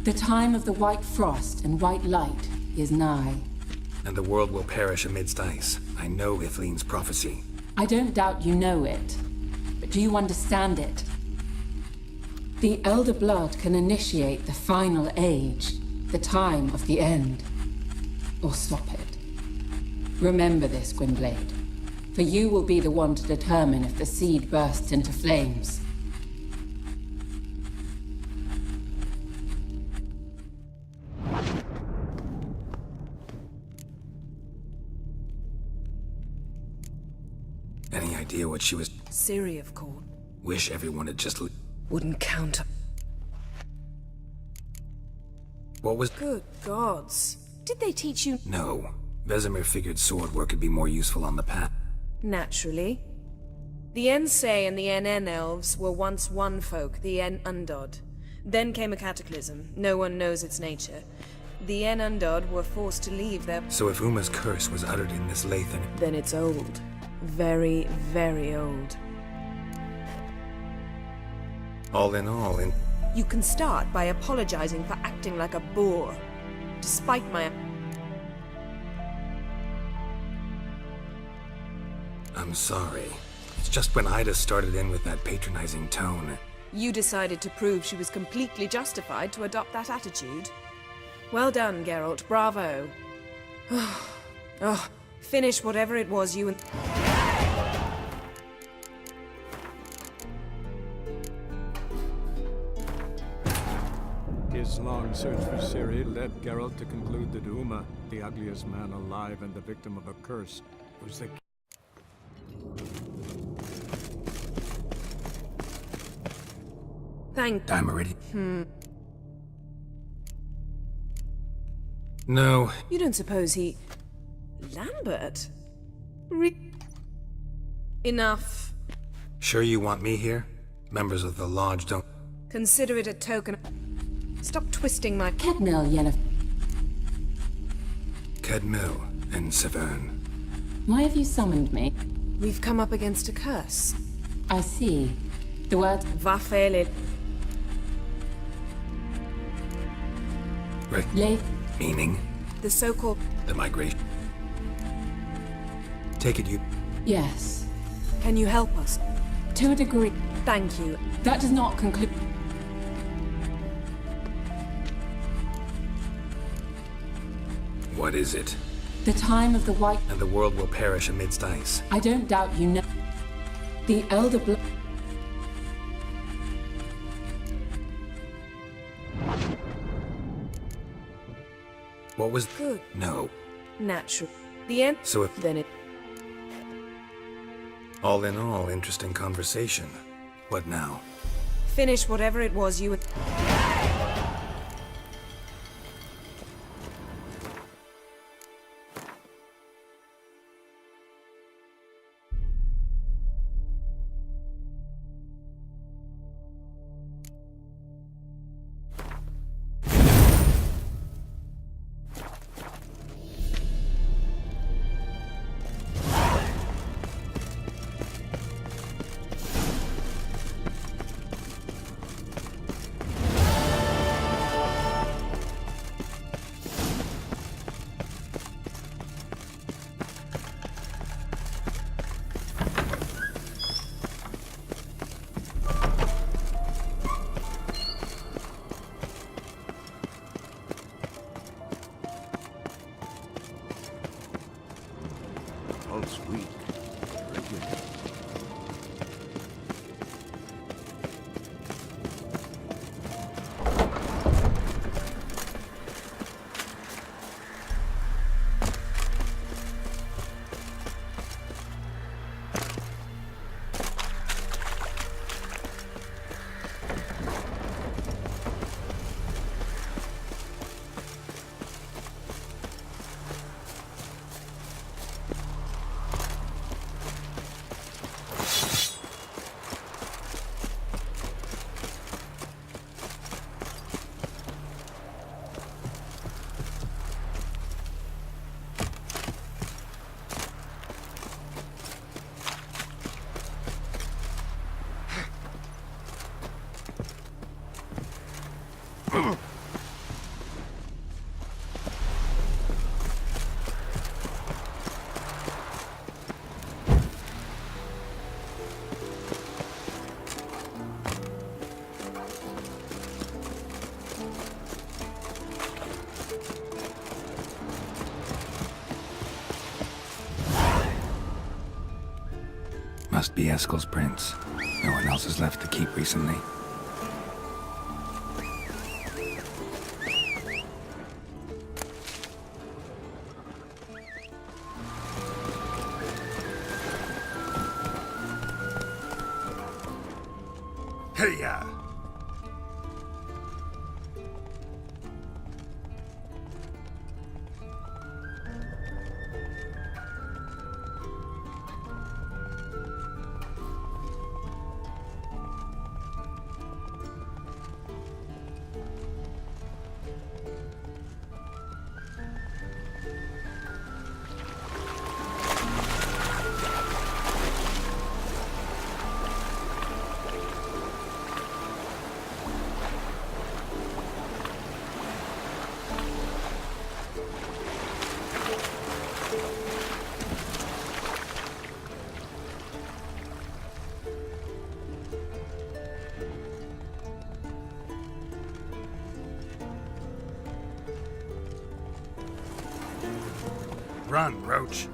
The time of the white frost and white light is nigh. And the world will perish amidst ice. I know Ithleen's prophecy. I don't doubt you know it. But do you understand it? The Elder Blood can initiate the final age. The time of the end. Or stop it. Remember this, Gwynblade. For you will be the one to determine if the seed bursts into flames. Any idea what she was... Ciri, of course. Wish everyone had just... Wouldn't count. What was... Good gods. Did they teach you... No. Vesemir figured sword work could be more useful on the path. Naturally. The Ensei and the NN elves were once one folk, the En Undod. Then came a cataclysm. No one knows its nature. The En Undod were forced to leave their... So if Uma's curse was uttered in this Lathan... Then it's old. Very, very old. All in all, You can start by apologizing for acting like a boor. Despite my... I'm sorry. It's just when Ida started in with that patronizing tone. You decided to prove she was completely justified to adopt that attitude. Well done, Geralt. Bravo. Finish whatever it was you and... His long search for Ciri led Geralt to conclude that Uma, the ugliest man alive and the victim of a curse, was the Thank... I'm already... No. You don't suppose he... Lambert? Enough. Sure you want me here? Members of the Lodge don't... Consider it a token... Stop twisting my... Kednel Yennefer. Kedmil and Severn. Why have you summoned me? We've come up against a curse. I see. The word... Vafele... Meaning? The so-called... The migration. Take it you... Yes. Can you help us? To a degree. Thank you. That does not conclude... What is it? The time of the white... And the world will perish amidst ice. I don't doubt you know... The Elder Blood... What was... Good. No. Natural. The end. So if... Then it. All in all, interesting conversation. What now? Finish whatever it was you were. Pulse weak. Very good. Must be Eskel's prints. No one else has left the keep recently. Hey-ya! Run, Roach.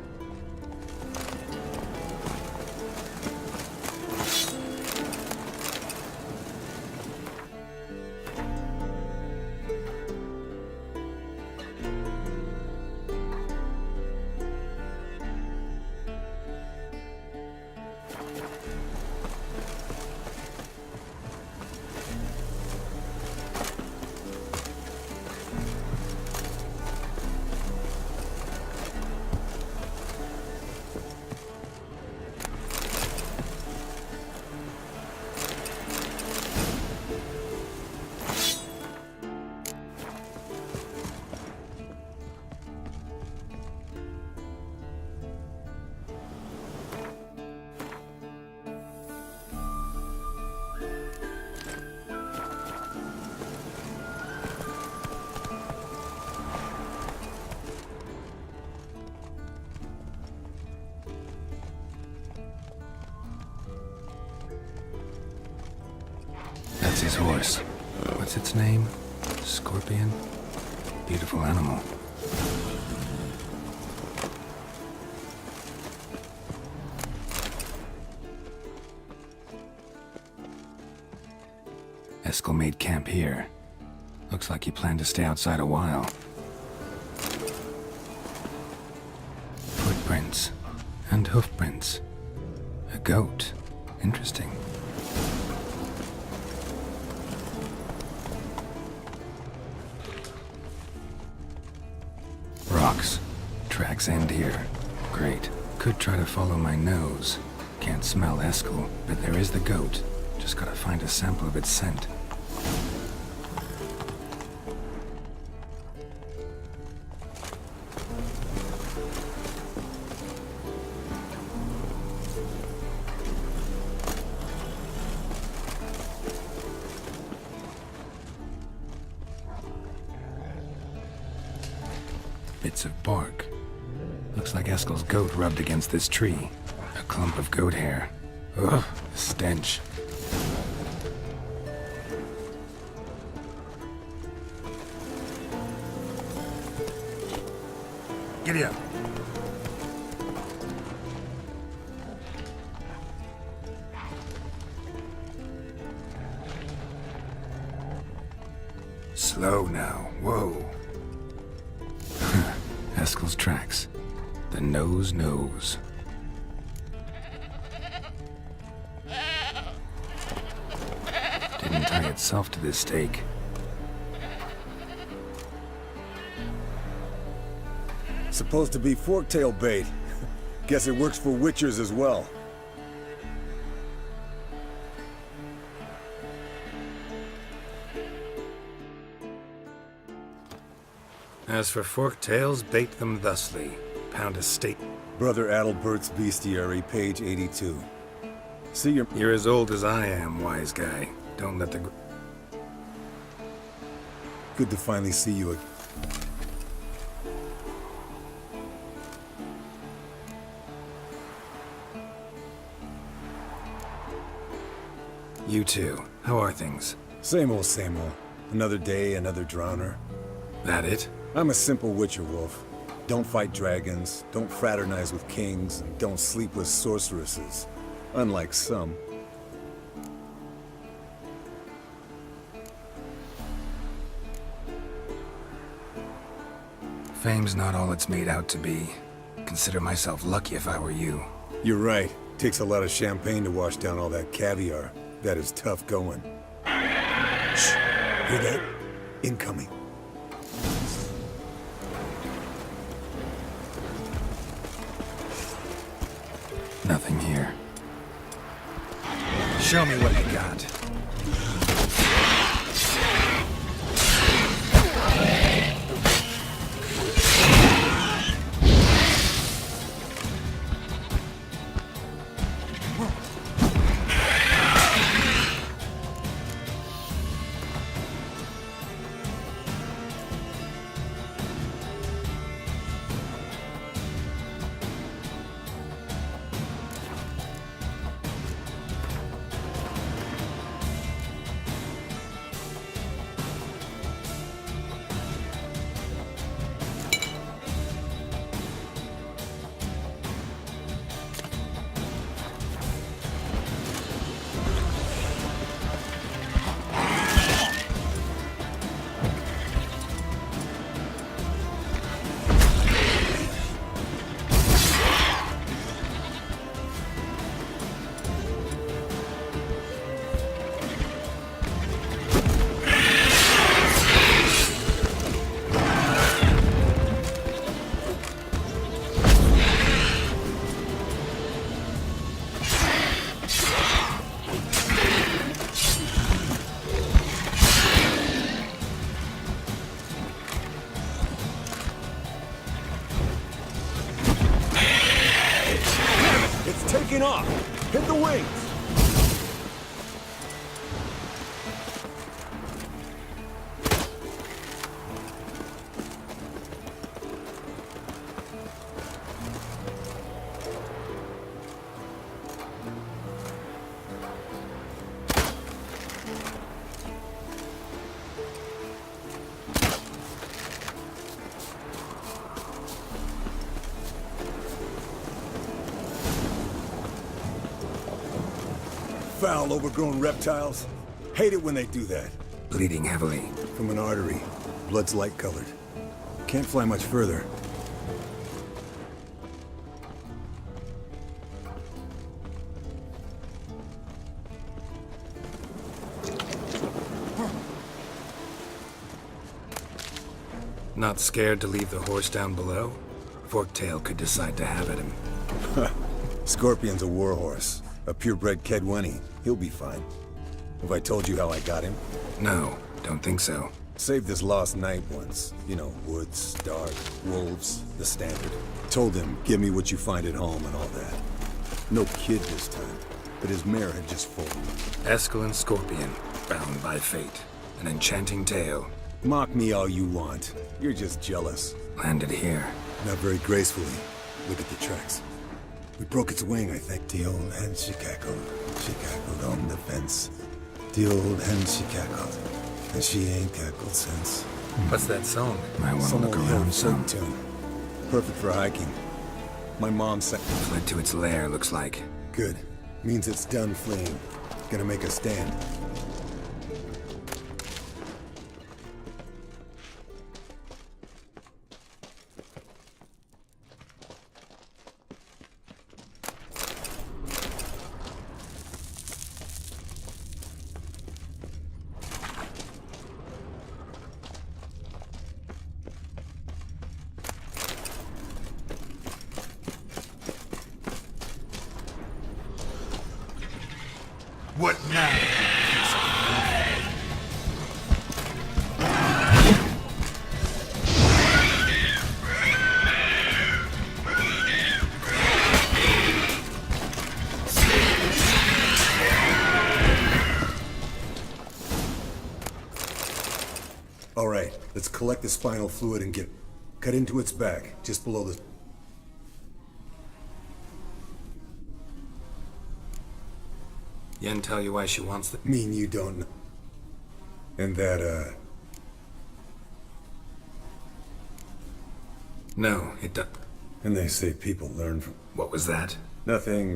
That's his horse. What's its name? Scorpion? Beautiful animal. Eskel made camp here. Looks like he planned to stay outside a while. Footprints. And hoofprints. A goat. Interesting. Rocks. Tracks end here. Great. Could try to follow my nose. Can't smell Eskel, but there is the goat. Just gotta find a sample of its scent. Bits of bark. Looks like Eskel's goat rubbed against this tree. A clump of goat hair. Ugh, the stench. Giddy up. Slow now. Whoa. Eskel's tracks. The nose knows. Didn't tie itself to this stake. Supposed to be forktail bait. Guess it works for witchers as well. As for forktails, bait them thusly. Pound a steak. Brother Adalbert's Bestiary, page 82. See your... You're as old as I am, wise guy. Don't let the... Good to finally see you again. You too. How are things? Same old, same old. Another day, another drowner. That it? I'm a simple witcher wolf. Don't fight dragons, don't fraternize with kings, and don't sleep with sorceresses. Unlike some. Fame's not all it's made out to be. Consider myself lucky if I were you. You're right. Takes a lot of champagne to wash down all that caviar. That is tough going. Shh! Hear that? Incoming. Nothing here. Show me what you got. Taking off! Hit the wings! Foul, overgrown reptiles. Hate it when they do that. Bleeding heavily. From an artery. Blood's light-colored. Can't fly much further. Not scared to leave the horse down below? Forktail could decide to have at him. Scorpion's a warhorse. A purebred Kedwenny. He'll be fine. Have I told you how I got him? No, don't think so. Saved this lost knight once. You know, woods, dark, wolves, the standard. Told him, give me what you find at home and all that. No kid this time, but his mare had just foaled. Eskel and Scorpion, bound by fate. An enchanting tale. Mock me all you want. You're just jealous. Landed here. Not very gracefully. Look at the tracks. We broke its wing, I think. The old hen she cackled on the fence. The old hen she cackled, and she ain't cackled since. What's that song? I want to Some look old around hill some. folk tune. Perfect for hiking. My mom said... Fled to its lair, looks like. Good. Means it's done fleeing. Gonna make a stand. What now? All right, let's collect the spinal fluid and get... Cut into its back, just below the... Yen tell you why she wants the... Mean you don't know. And that, No, it does. And they say people learn from... What was that? Nothing.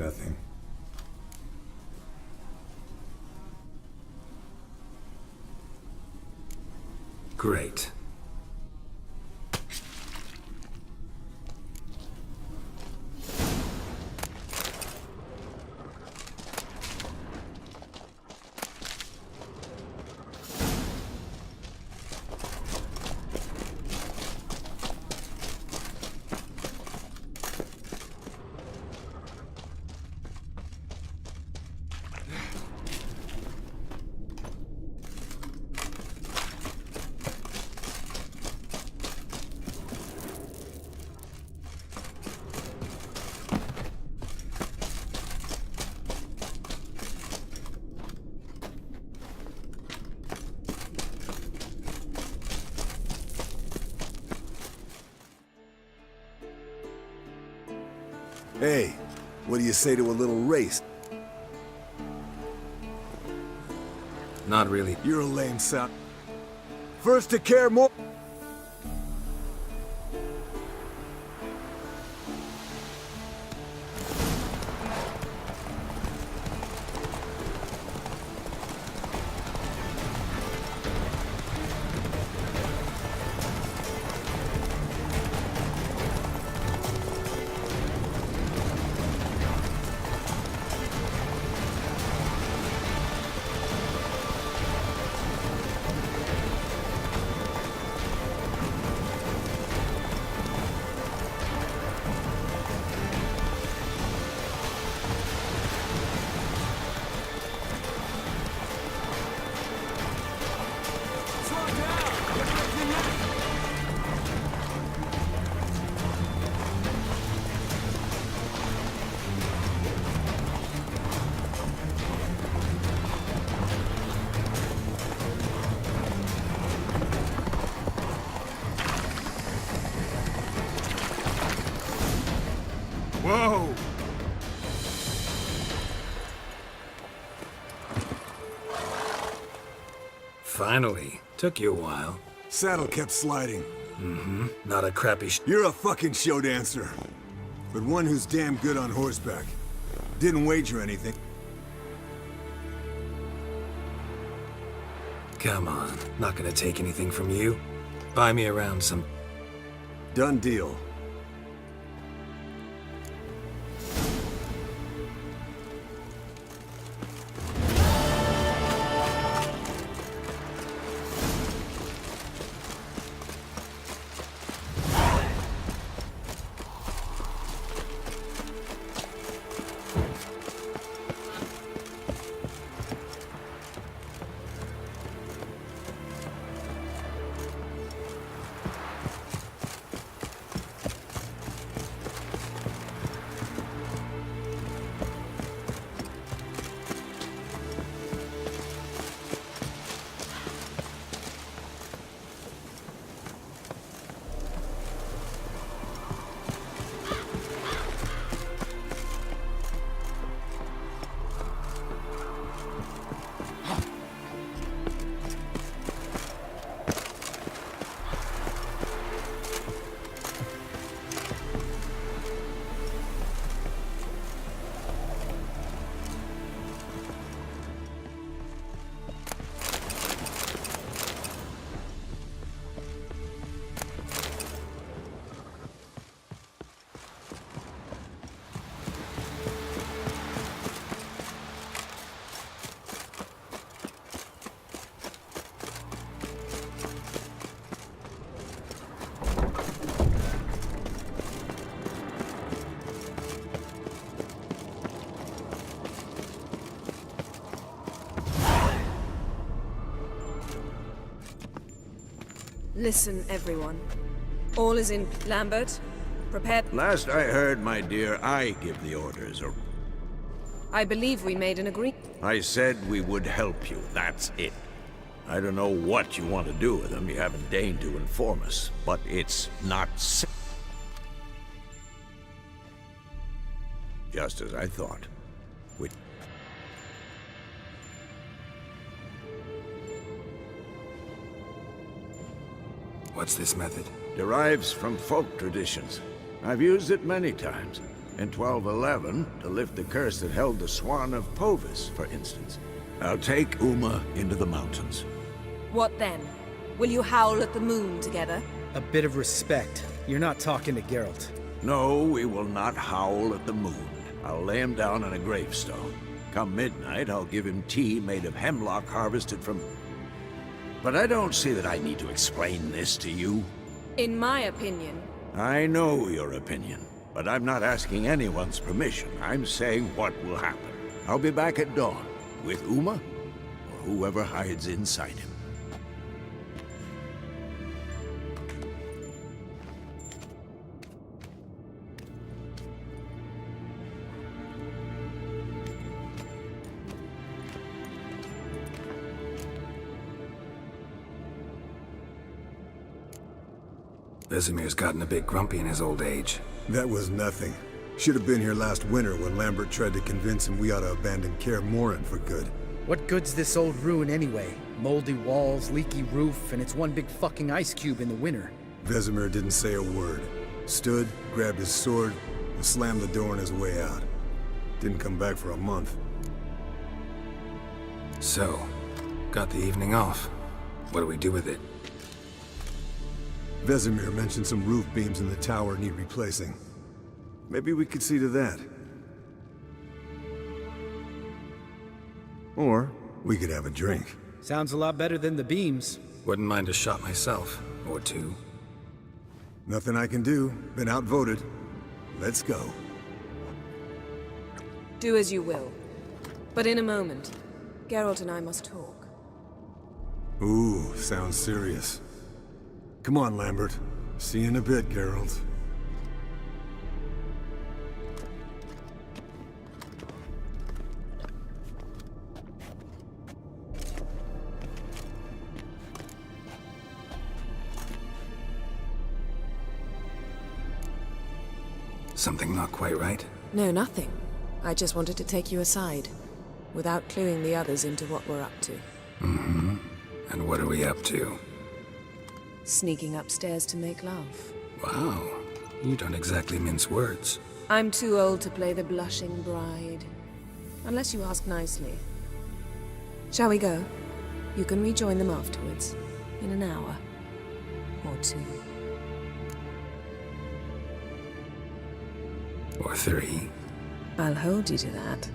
Great. Hey, what do you say to a little race? Not really. You're a lame sound. First to care more... Whoa! Finally. Took you a while. Saddle kept sliding. Mm-hmm. Not a crappy You're a fucking show dancer. But one who's damn good on horseback. Didn't wager anything. Come on. Not gonna take anything from you. Buy me around some... Done deal. Listen, everyone. All is in... Lambert, prepare... Last I heard, my dear, I give the orders. I believe we made an agreement. I said we would help you, that's it. I don't know what you want to do with them, you haven't deigned to inform us, but it's not just as I thought. What's this method? Derives from folk traditions. I've used it many times. In 1211, to lift the curse that held the Swan of Povis, for instance. I'll take Uma into the mountains. What then? Will you howl at the moon together? A bit of respect. You're not talking to Geralt. No, we will not howl at the moon. I'll lay him down on a gravestone. Come midnight, I'll give him tea made of hemlock harvested from... But I don't see that I need to explain this to you. In my opinion... I know your opinion, but I'm not asking anyone's permission. I'm saying what will happen. I'll be back at dawn, with Uma, or whoever hides inside him. Vesemir's gotten a bit grumpy in his old age. That was nothing. Should have been here last winter when Lambert tried to convince him we ought to abandon Kaer Morhen for good. What good's this old ruin anyway? Moldy walls, leaky roof, and it's one big fucking ice cube in the winter. Vesemir didn't say a word. Stood, grabbed his sword, and slammed the door on his way out. Didn't come back for a month. So, got the evening off. What do we do with it? Vesemir mentioned some roof beams in the tower need replacing. Maybe we could see to that. Or we could have a drink. Sounds a lot better than the beams. Wouldn't mind a shot myself, or two. Nothing I can do. Been outvoted. Let's go. Do as you will. But in a moment, Geralt and I must talk. Ooh, sounds serious. Come on, Lambert. See you in a bit, Geralt. Something not quite right? No, nothing. I just wanted to take you aside, without cluing the others into what we're up to. Mm-hmm. And what are we up to? Sneaking upstairs to make love. Wow. You don't exactly mince words. I'm too old to play the blushing bride. Unless you ask nicely. Shall we go? You can rejoin them afterwards. In an hour. Or two. Or three. I'll hold you to that.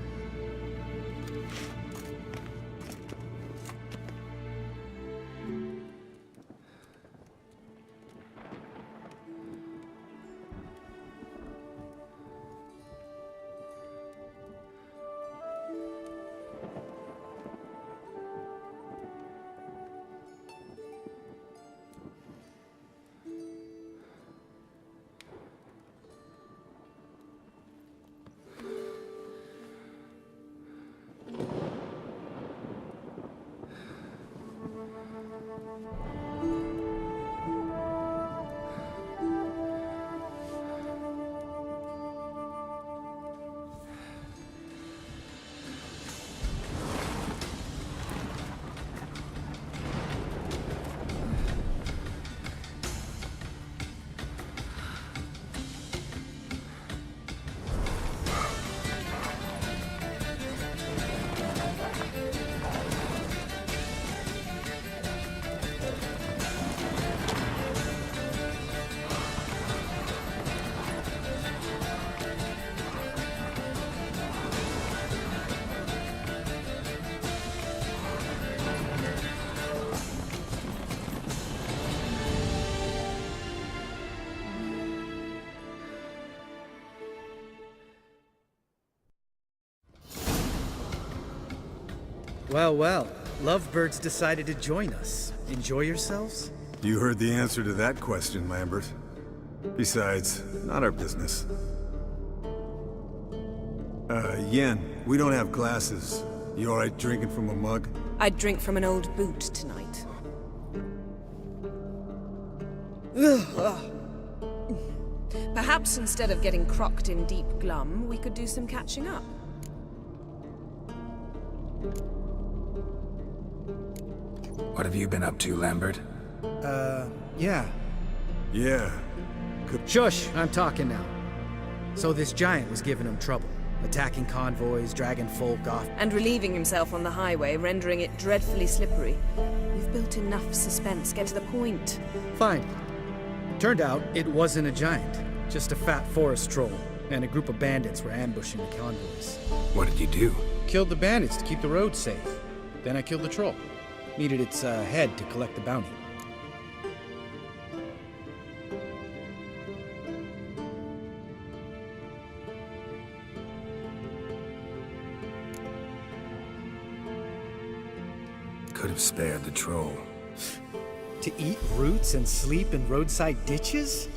Well, well. Lovebirds decided to join us. Enjoy yourselves? You heard the answer to that question, Lambert. Besides, not our business. Yen, we don't have glasses. You alright drinking from a mug? I'd drink from an old boot tonight. Perhaps instead of getting crocked in deep glum, we could do some catching up. What have you been up to, Lambert? Yeah. Yeah. Shush, I'm talking now. So this giant was giving him trouble. Attacking convoys, dragging folk off. And relieving himself on the highway, rendering it dreadfully slippery. You've built enough suspense. Get to the point. Fine. Turned out it wasn't a giant. Just a fat forest troll. And a group of bandits were ambushing the convoys. What did you do? Killed the bandits to keep the road safe. Then I killed the troll. Needed its head to collect the bounty. Could have spared the troll. To eat roots and sleep in roadside ditches?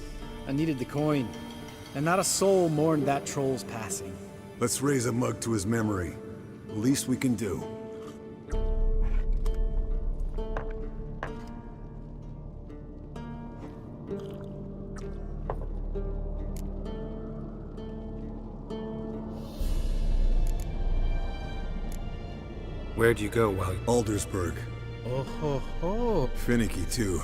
I needed the coin. And not a soul mourned that troll's passing. Let's raise a mug to his memory. The least we can do. Where'd you go while... Aldersburg. Oh ho ho. Finicky, too.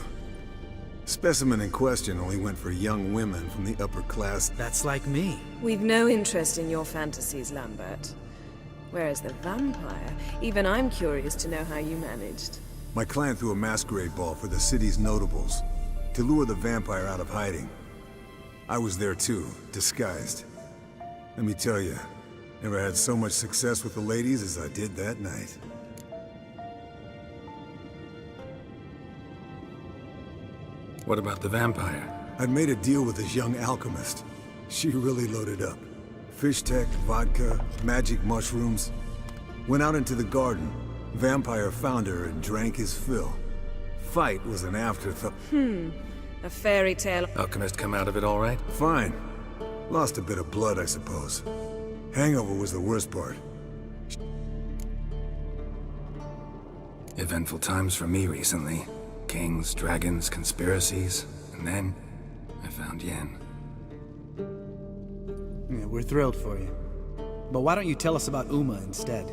Specimen in question only went for young women from the upper class. That's like me. We've no interest in your fantasies, Lambert. Whereas the vampire, even I'm curious to know how you managed. My clan threw a masquerade ball for the city's notables, to lure the vampire out of hiding. I was there too, disguised. Let me tell you, never had so much success with the ladies as I did that night. What about the vampire? I'd made a deal with this young alchemist. She really loaded up. Fish tech, vodka, magic mushrooms. Went out into the garden. Vampire found her and drank his fill. Fight was an afterthought. A fairy tale. Alchemist come out of it all right? Fine. Lost a bit of blood, I suppose. Hangover was the worst part. Eventful times for me recently. Kings, dragons, conspiracies, and then I found Yen. Yeah, we're thrilled for you. But why don't you tell us about Uma instead?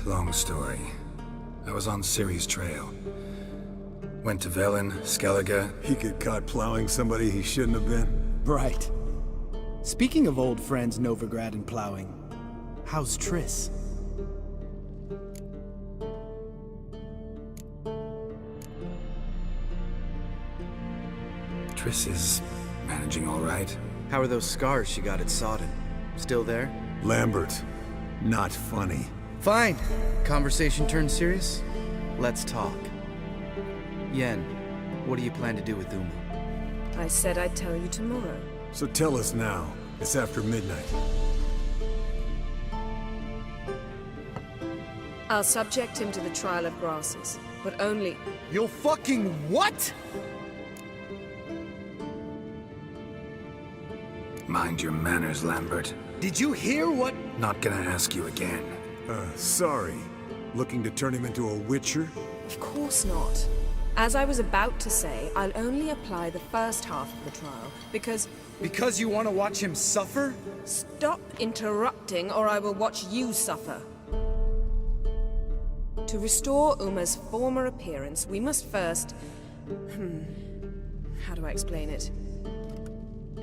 Long story. I was on Ciri's trail. Went to Velen, Skellige. He get caught plowing somebody he shouldn't have been? Right. Speaking of old friends Novigrad and plowing, how's Triss? Triss is managing all right. How are those scars she got at Sodden? Still there? Lambert. Not funny. Fine. Conversation turned serious? Let's talk. Yen, what do you plan to do with Uma? I said I'd tell you tomorrow. So tell us now. It's after midnight. I'll subject him to the trial of grasses, but only... You'll fucking what? Mind your manners, Lambert. Did you hear what? Not gonna ask you again. Sorry. Looking to turn him into a witcher? Of course not. As I was about to say, I'll only apply the first half of the trial, because... Because you want to watch him suffer? Stop interrupting, or I will watch you suffer. To restore Uma's former appearance, we must first... How do I explain it?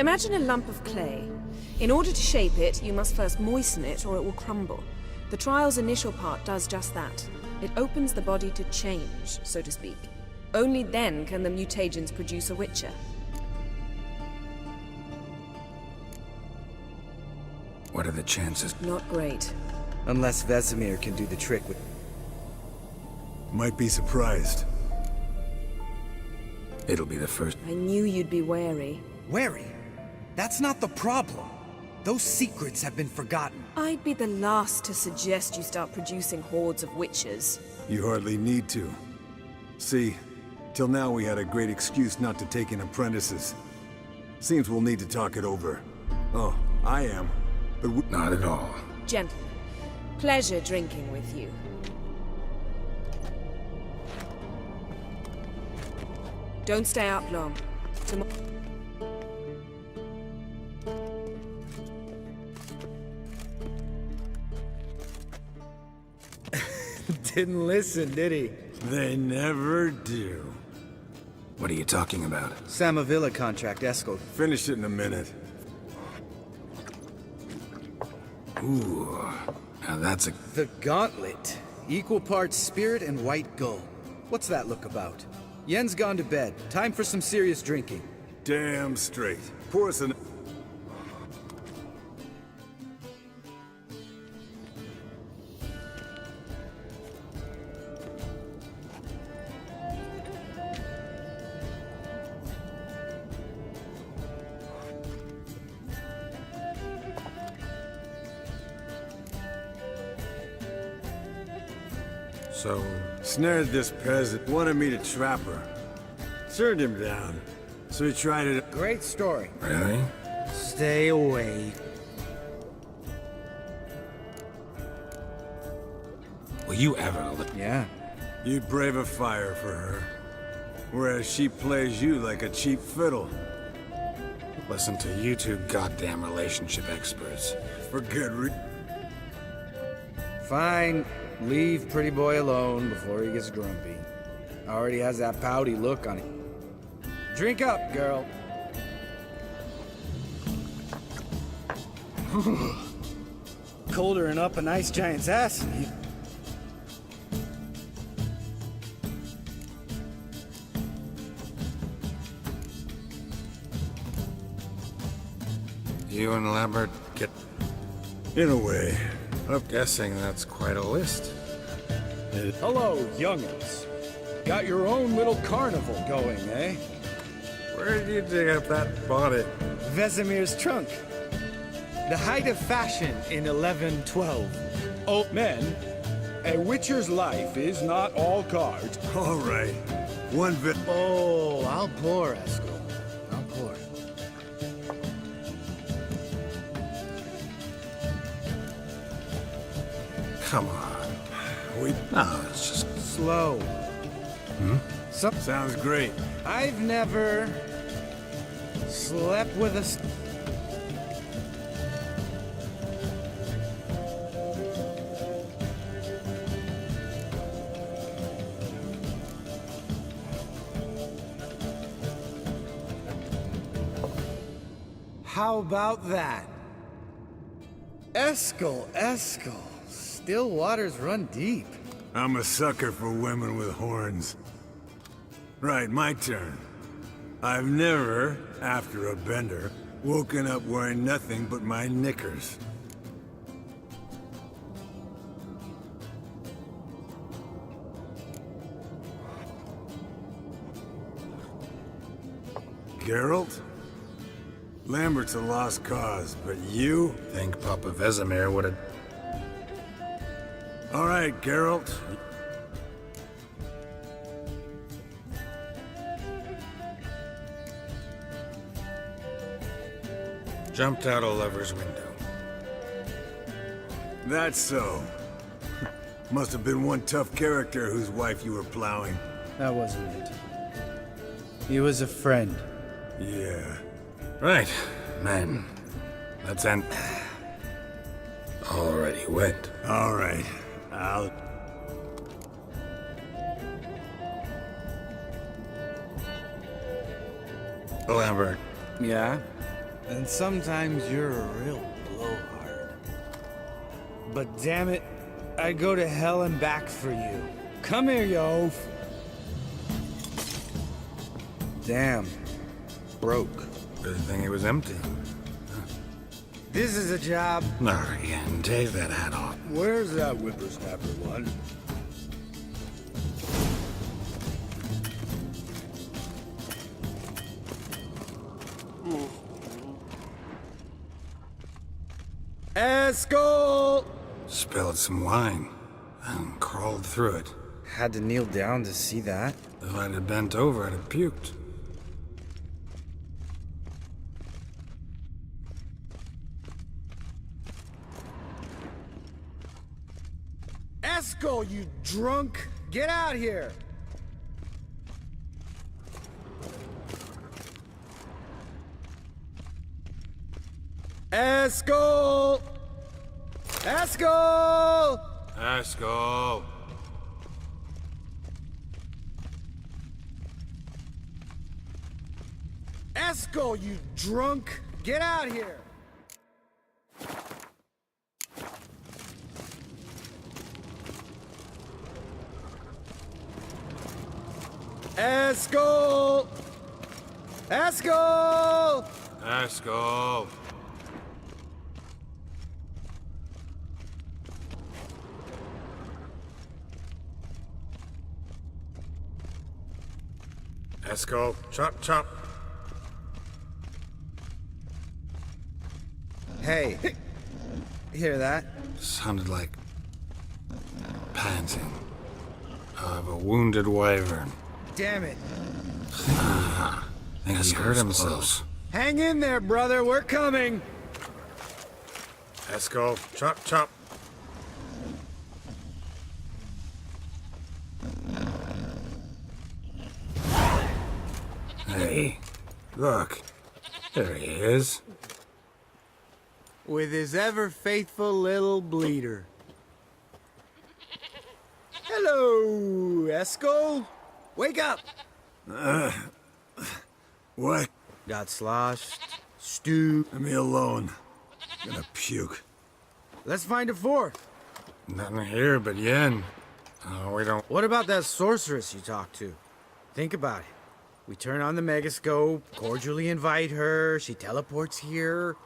Imagine a lump of clay. In order to shape it, you must first moisten it, or it will crumble. The trial's initial part does just that. It opens the body to change, so to speak. Only then can the mutagens produce a witcher. What are the chances? Not great. Unless Vesemir can do the trick with... Might be surprised. It'll be the first... I knew you'd be wary. Wary? That's not the problem. Those secrets have been forgotten. I'd be the last to suggest you start producing hordes of witches. You hardly need to. See, till now we had a great excuse not to take in apprentices. Seems we'll need to talk it over. Oh, I am. But Not at all. Gentlemen, pleasure drinking with you. Don't stay up long. Tomorrow. Didn't listen, did he? They never do. What are you talking about? Samavilla contract, Eskel. Finish it in a minute. Ooh, now that's a... The Gauntlet. Equal parts spirit and white gold. What's that look about? Yen's gone to bed. Time for some serious drinking. Damn straight. Pour us an... So... Snared this peasant, wanted me to trap her. Turned him down. So he tried it... Great story. Really? Stay away. Will you ever... Yeah. You brave a fire for her. Whereas she plays you like a cheap fiddle. Listen to you two goddamn relationship experts. For good reason. Fine. Leave pretty boy alone before he gets grumpy. Already has that pouty look on him. Drink up, girl. Colder than up a nice giant's ass. You and Lambert get... In a way. I'm guessing that's quite a list. Hello, youngins. Got your own little carnival going, eh? Where did you dig up that bonnet? Vesemir's trunk. The height of fashion in 1112. Oh, men, a witcher's life is not all cards. All right. One bit... Oh, I'll pour, Eskel. I'll pour. Come on. No, it's just... Slow. Sounds great. I've never slept with a... How about that? Eskel. Still waters run deep. I'm a sucker for women with horns. Right, my turn. I've never, after a bender, woken up wearing nothing but my knickers. Geralt? Lambert's a lost cause, but you? Think Papa Vesemir would have... All right, Geralt. Jumped out a lover's window. That's so. Must have been one tough character whose wife you were plowing. That wasn't it. He was a friend. Yeah. Right, men. Let's end... Already went. All right. I'll... Lambert. Yeah? And sometimes you're a real blowhard. But damn it, I'd go to hell and back for you. Come here, you oaf. Damn. Broke. Good thing it was empty. This is a job. Again, take that hat off. Where's that whippersnapper one? Escort! Spilled some wine and crawled through it. Had to kneel down to see that. If I'd have bent over, I'd have puked. Esco, you drunk! Get out here! Esco! Esco! Esco! Esco, you drunk! Get out here! Esco! Esco! Esco! Esco, chop, chop. Hey, hear that? Sounded like panting of a wounded wyvern. Damn it. Think he hurt himself. Hang in there, brother, we're coming! Esco, chop, chop. Hey, look. There he is. With his ever-faithful little bleeder. Hello, Esco. Wake up! What? Got sloshed, stew. Leave me alone. I'm gonna puke. Let's find a fourth. Nothing here but yen. Oh, we don't... What about that sorceress you talked to? Think about it. We turn on the megascope, cordially invite her, she teleports here.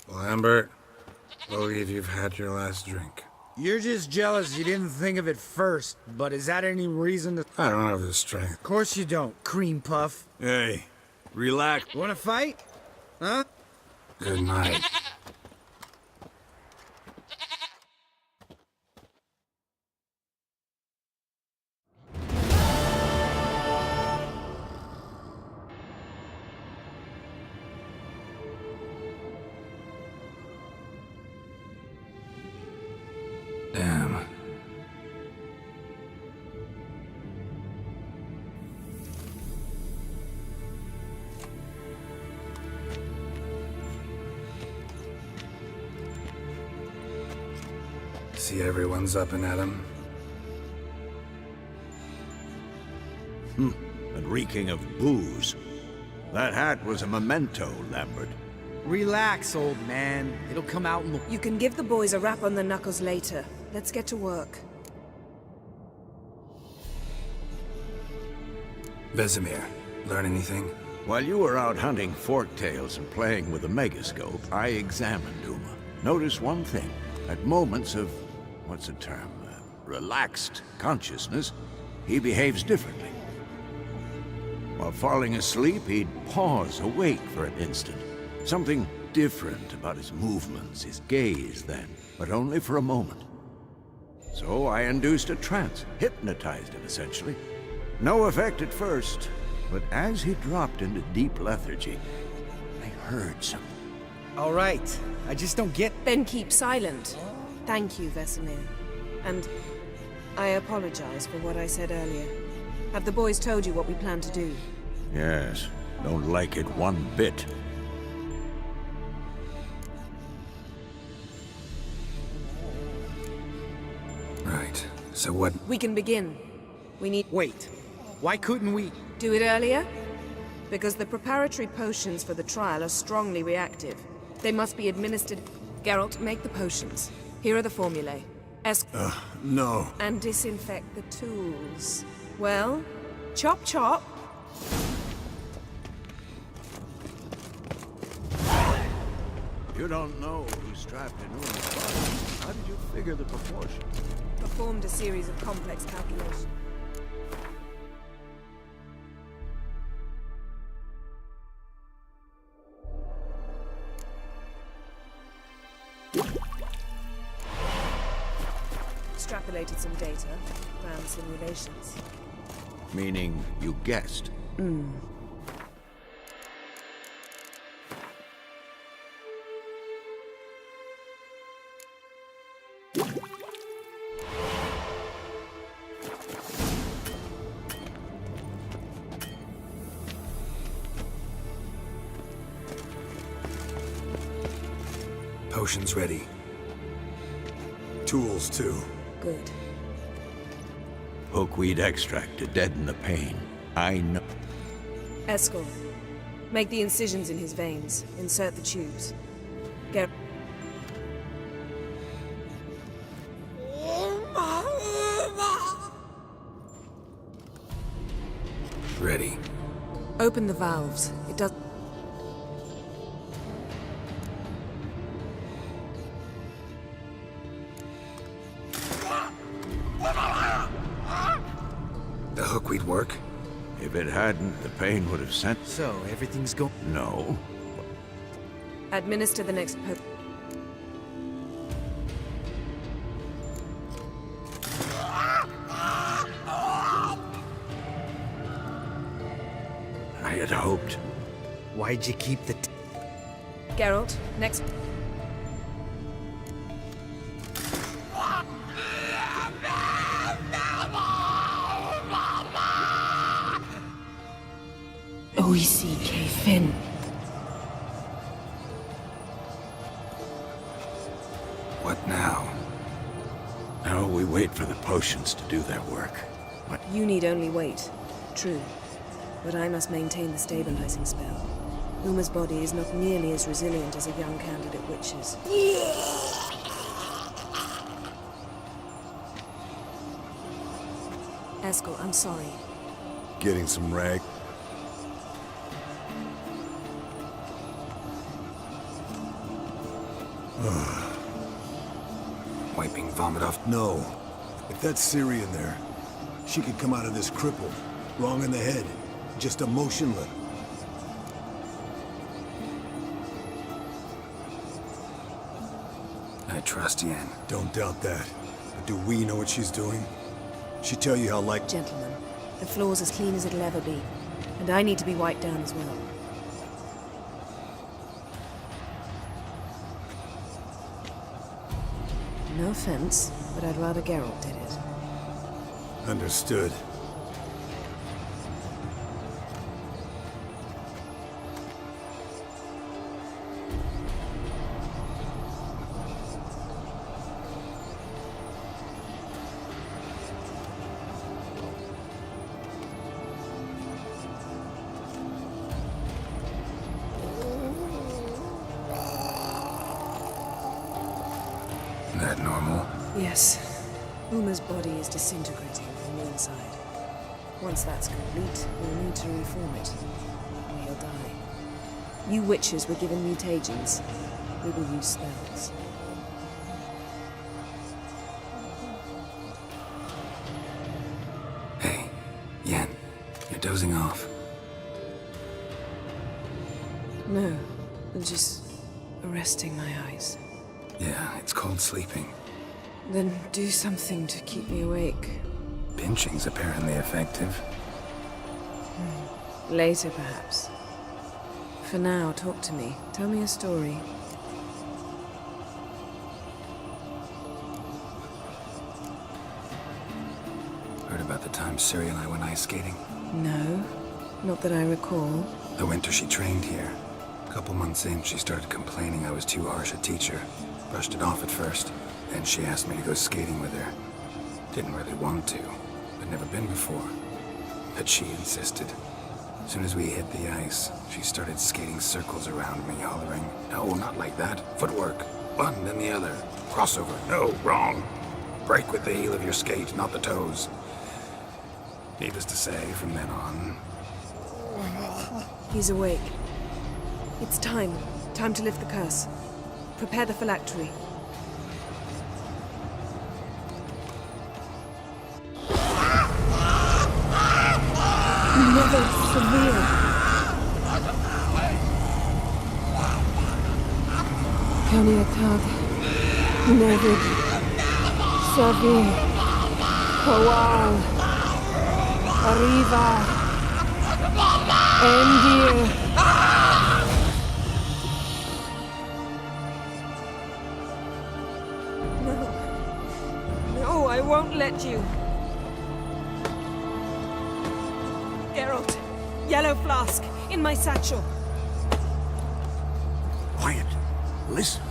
Lambert, believe you've had your last drink. You're just jealous you didn't think of it first, but is that any reason to... I don't have the strength. Of course you don't, cream puff. Hey, relax. Wanna fight? Huh? Good night. Damn. See everyone's up and at 'em. And reeking of booze. That hat was a memento, Lambert. Relax, old man. It'll come out in the... You can give the boys a rap on the knuckles later. Let's get to work. Vesemir, learn anything? While you were out hunting forktails and playing with the megascope, I examined Uma. Notice one thing. At moments of, what's the term, relaxed consciousness, he behaves differently. While falling asleep, he'd pause awake for an instant. Something different about his movements, his gaze then, but only for a moment. So I induced a trance, hypnotized him essentially. No effect at first, but as he dropped into deep lethargy, I heard something. All right, I just don't get... Then keep silent. Thank you, Vesemir. And I apologize for what I said earlier. Have the boys told you what we plan to do? Yes, don't like it one bit. Right. So what? We can begin. We need... Wait, why couldn't we... Do it earlier? Because the preparatory potions for the trial are strongly reactive. They must be administered... Geralt, make the potions. Here are the formulae. No. And disinfect the tools. Well, chop chop. You don't know who's strapped in Uma's body. How did you figure the proportions? Performed a series of complex calculations. manipulated some data, ran simulations. Meaning you guessed. Potions ready. Tools, too. Good. Hookweed extract to deaden the pain. I know. Eskel, make the incisions in his veins. Insert the tubes. Get... Ready. Open the valves. It does... The hookweed work? If it hadn't, the pain would have sent... So, everything's going... No. Administer the next I had hoped. Why'd you keep the... Geralt, next... OECK Finn. What now? Now we wait for the potions to do their work. But You need only wait. True. But I must maintain the stabilizing spell. Uma's body is not nearly as resilient as a young candidate witch's. Eskel, I'm sorry. Getting some rag. Wiping vomit off. No. If that's Ciri in there, she could come out of this crippled. Wrong in the head. Just emotionless. I trust Yen. Don't doubt that. But do we know what she's doing? She tell you how like... Gentlemen, the floor's as clean as it'll ever be. And I need to be wiped down as well. No offense, but I'd rather Geralt did it. Understood. That normal? Yes. Uma's body is disintegrating from the inside. Once that's complete, we'll need to reform it. Or he'll die. You witches were given mutagens. We will use spells. Hey, Yen, you're dozing off. No, I'm just resting my eyes. Yeah, it's called sleeping. Then do something to keep me awake. Pinching's apparently effective. Later, perhaps. For now, talk to me. Tell me a story. Heard about the time Ciri and I went ice skating? No, not that I recall. The winter she trained here. A couple months in, she started complaining I was too harsh a teacher. Brushed it off at first. Then she asked me to go skating with her. Didn't really want to. I'd never been before. But she insisted. As soon as we hit the ice, she started skating circles around me, hollering, "No, not like that. Footwork. One, then the other. Crossover. No, wrong. Break with the heel of your skate, not the toes." Needless to say, from then on... He's awake. It's time. Time to lift the curse. Prepare the phylactery. Never severe. Kaniatag. Never severe. Kowal. Arriva. Endir. No, I won't let you. Geralt, yellow flask, in my satchel. Quiet. Listen.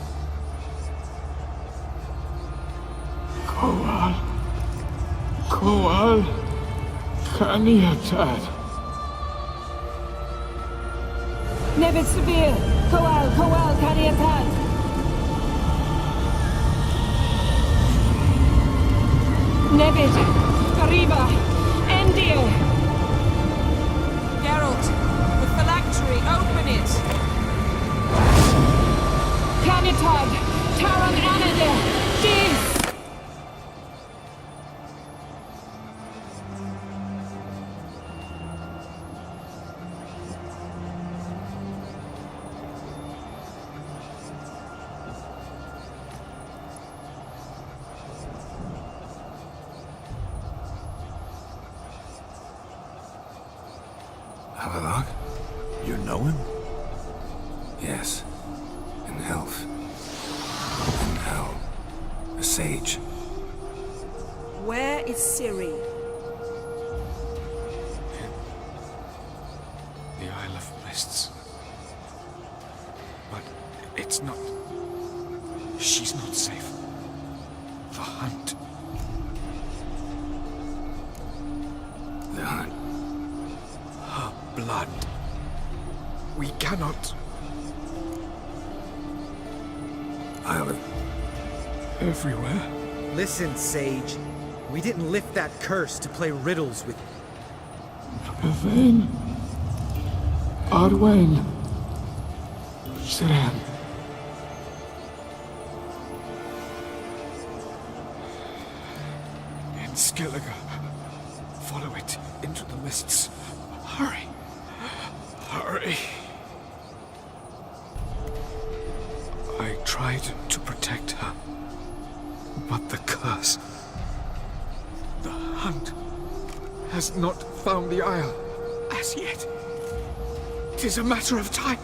Kowal. Kowal. Kaniatad. Nevid Severe. Kowal, Kaniatad. Nevid. Arriva. Endir. Geralt, the phylactery, open it! Kaniatad. Taran Anadir. Dis. Havelock? You know him? Yes. An elf. In hell. A sage. Where is Ciri? The Isle of Mists. But it's not... She's not safe. The hunt. The hunt. Her blood. We cannot... Isle of... Everywhere. Listen, Sage. We didn't lift that curse to play riddles with... Yvain. Arwen. Siran. In Skellige. Follow it into the mists. Hurry. Hurry. I tried to protect her. But the curse... The hunt has not found the Isle as yet. It is a matter of time.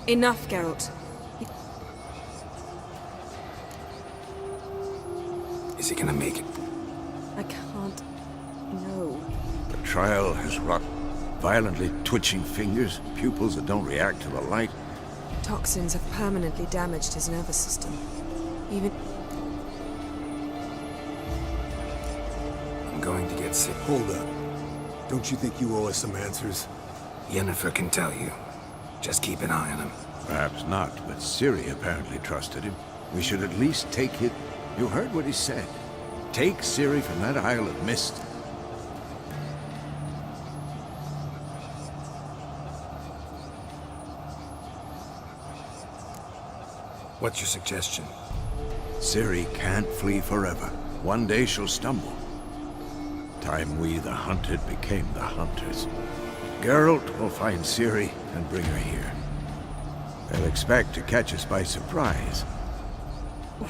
Enough, Geralt. Is he gonna make it? I can't... No. The trial has wrought violently twitching fingers, pupils that don't react to the light. Toxins have permanently damaged his nervous system. Even... I'm going to get sick. Hold up. Don't you think you owe us some answers? Yennefer can tell you. Just keep an eye on him. Perhaps not, but Ciri apparently trusted him. We should at least take it. You heard what he said. Take Ciri from that Isle of Mist. What's your suggestion? Ciri can't flee forever. One day she'll stumble. Time we, the hunted, became the hunters. Geralt will find Ciri and bring her here. They'll expect to catch us by surprise.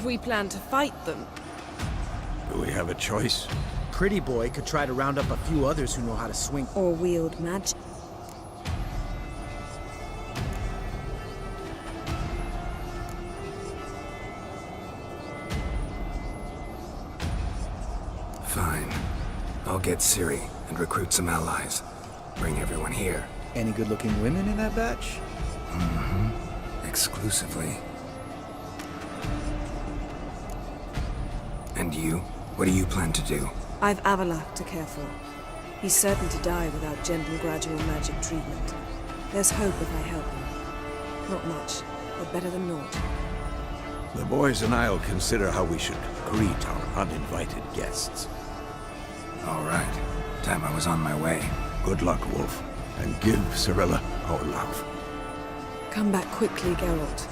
We plan to fight them. Do we have a choice? Pretty Boy could try to round up a few others who know how to swing. Or wield magic. Fine. I'll get Ciri and recruit some allies. Bring everyone here. Any good-looking women in that batch? Mm-hmm. Exclusively. And you? What do you plan to do? I've Avalak to care for. He's certain to die without gentle, gradual magic treatment. There's hope if I help him. Not much, but better than naught. The boys and I'll consider how we should greet our uninvited guests. All right. Time I was on my way. Good luck, Wolf. And give Cirilla our love. Come back quickly, Geralt.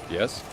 Yes?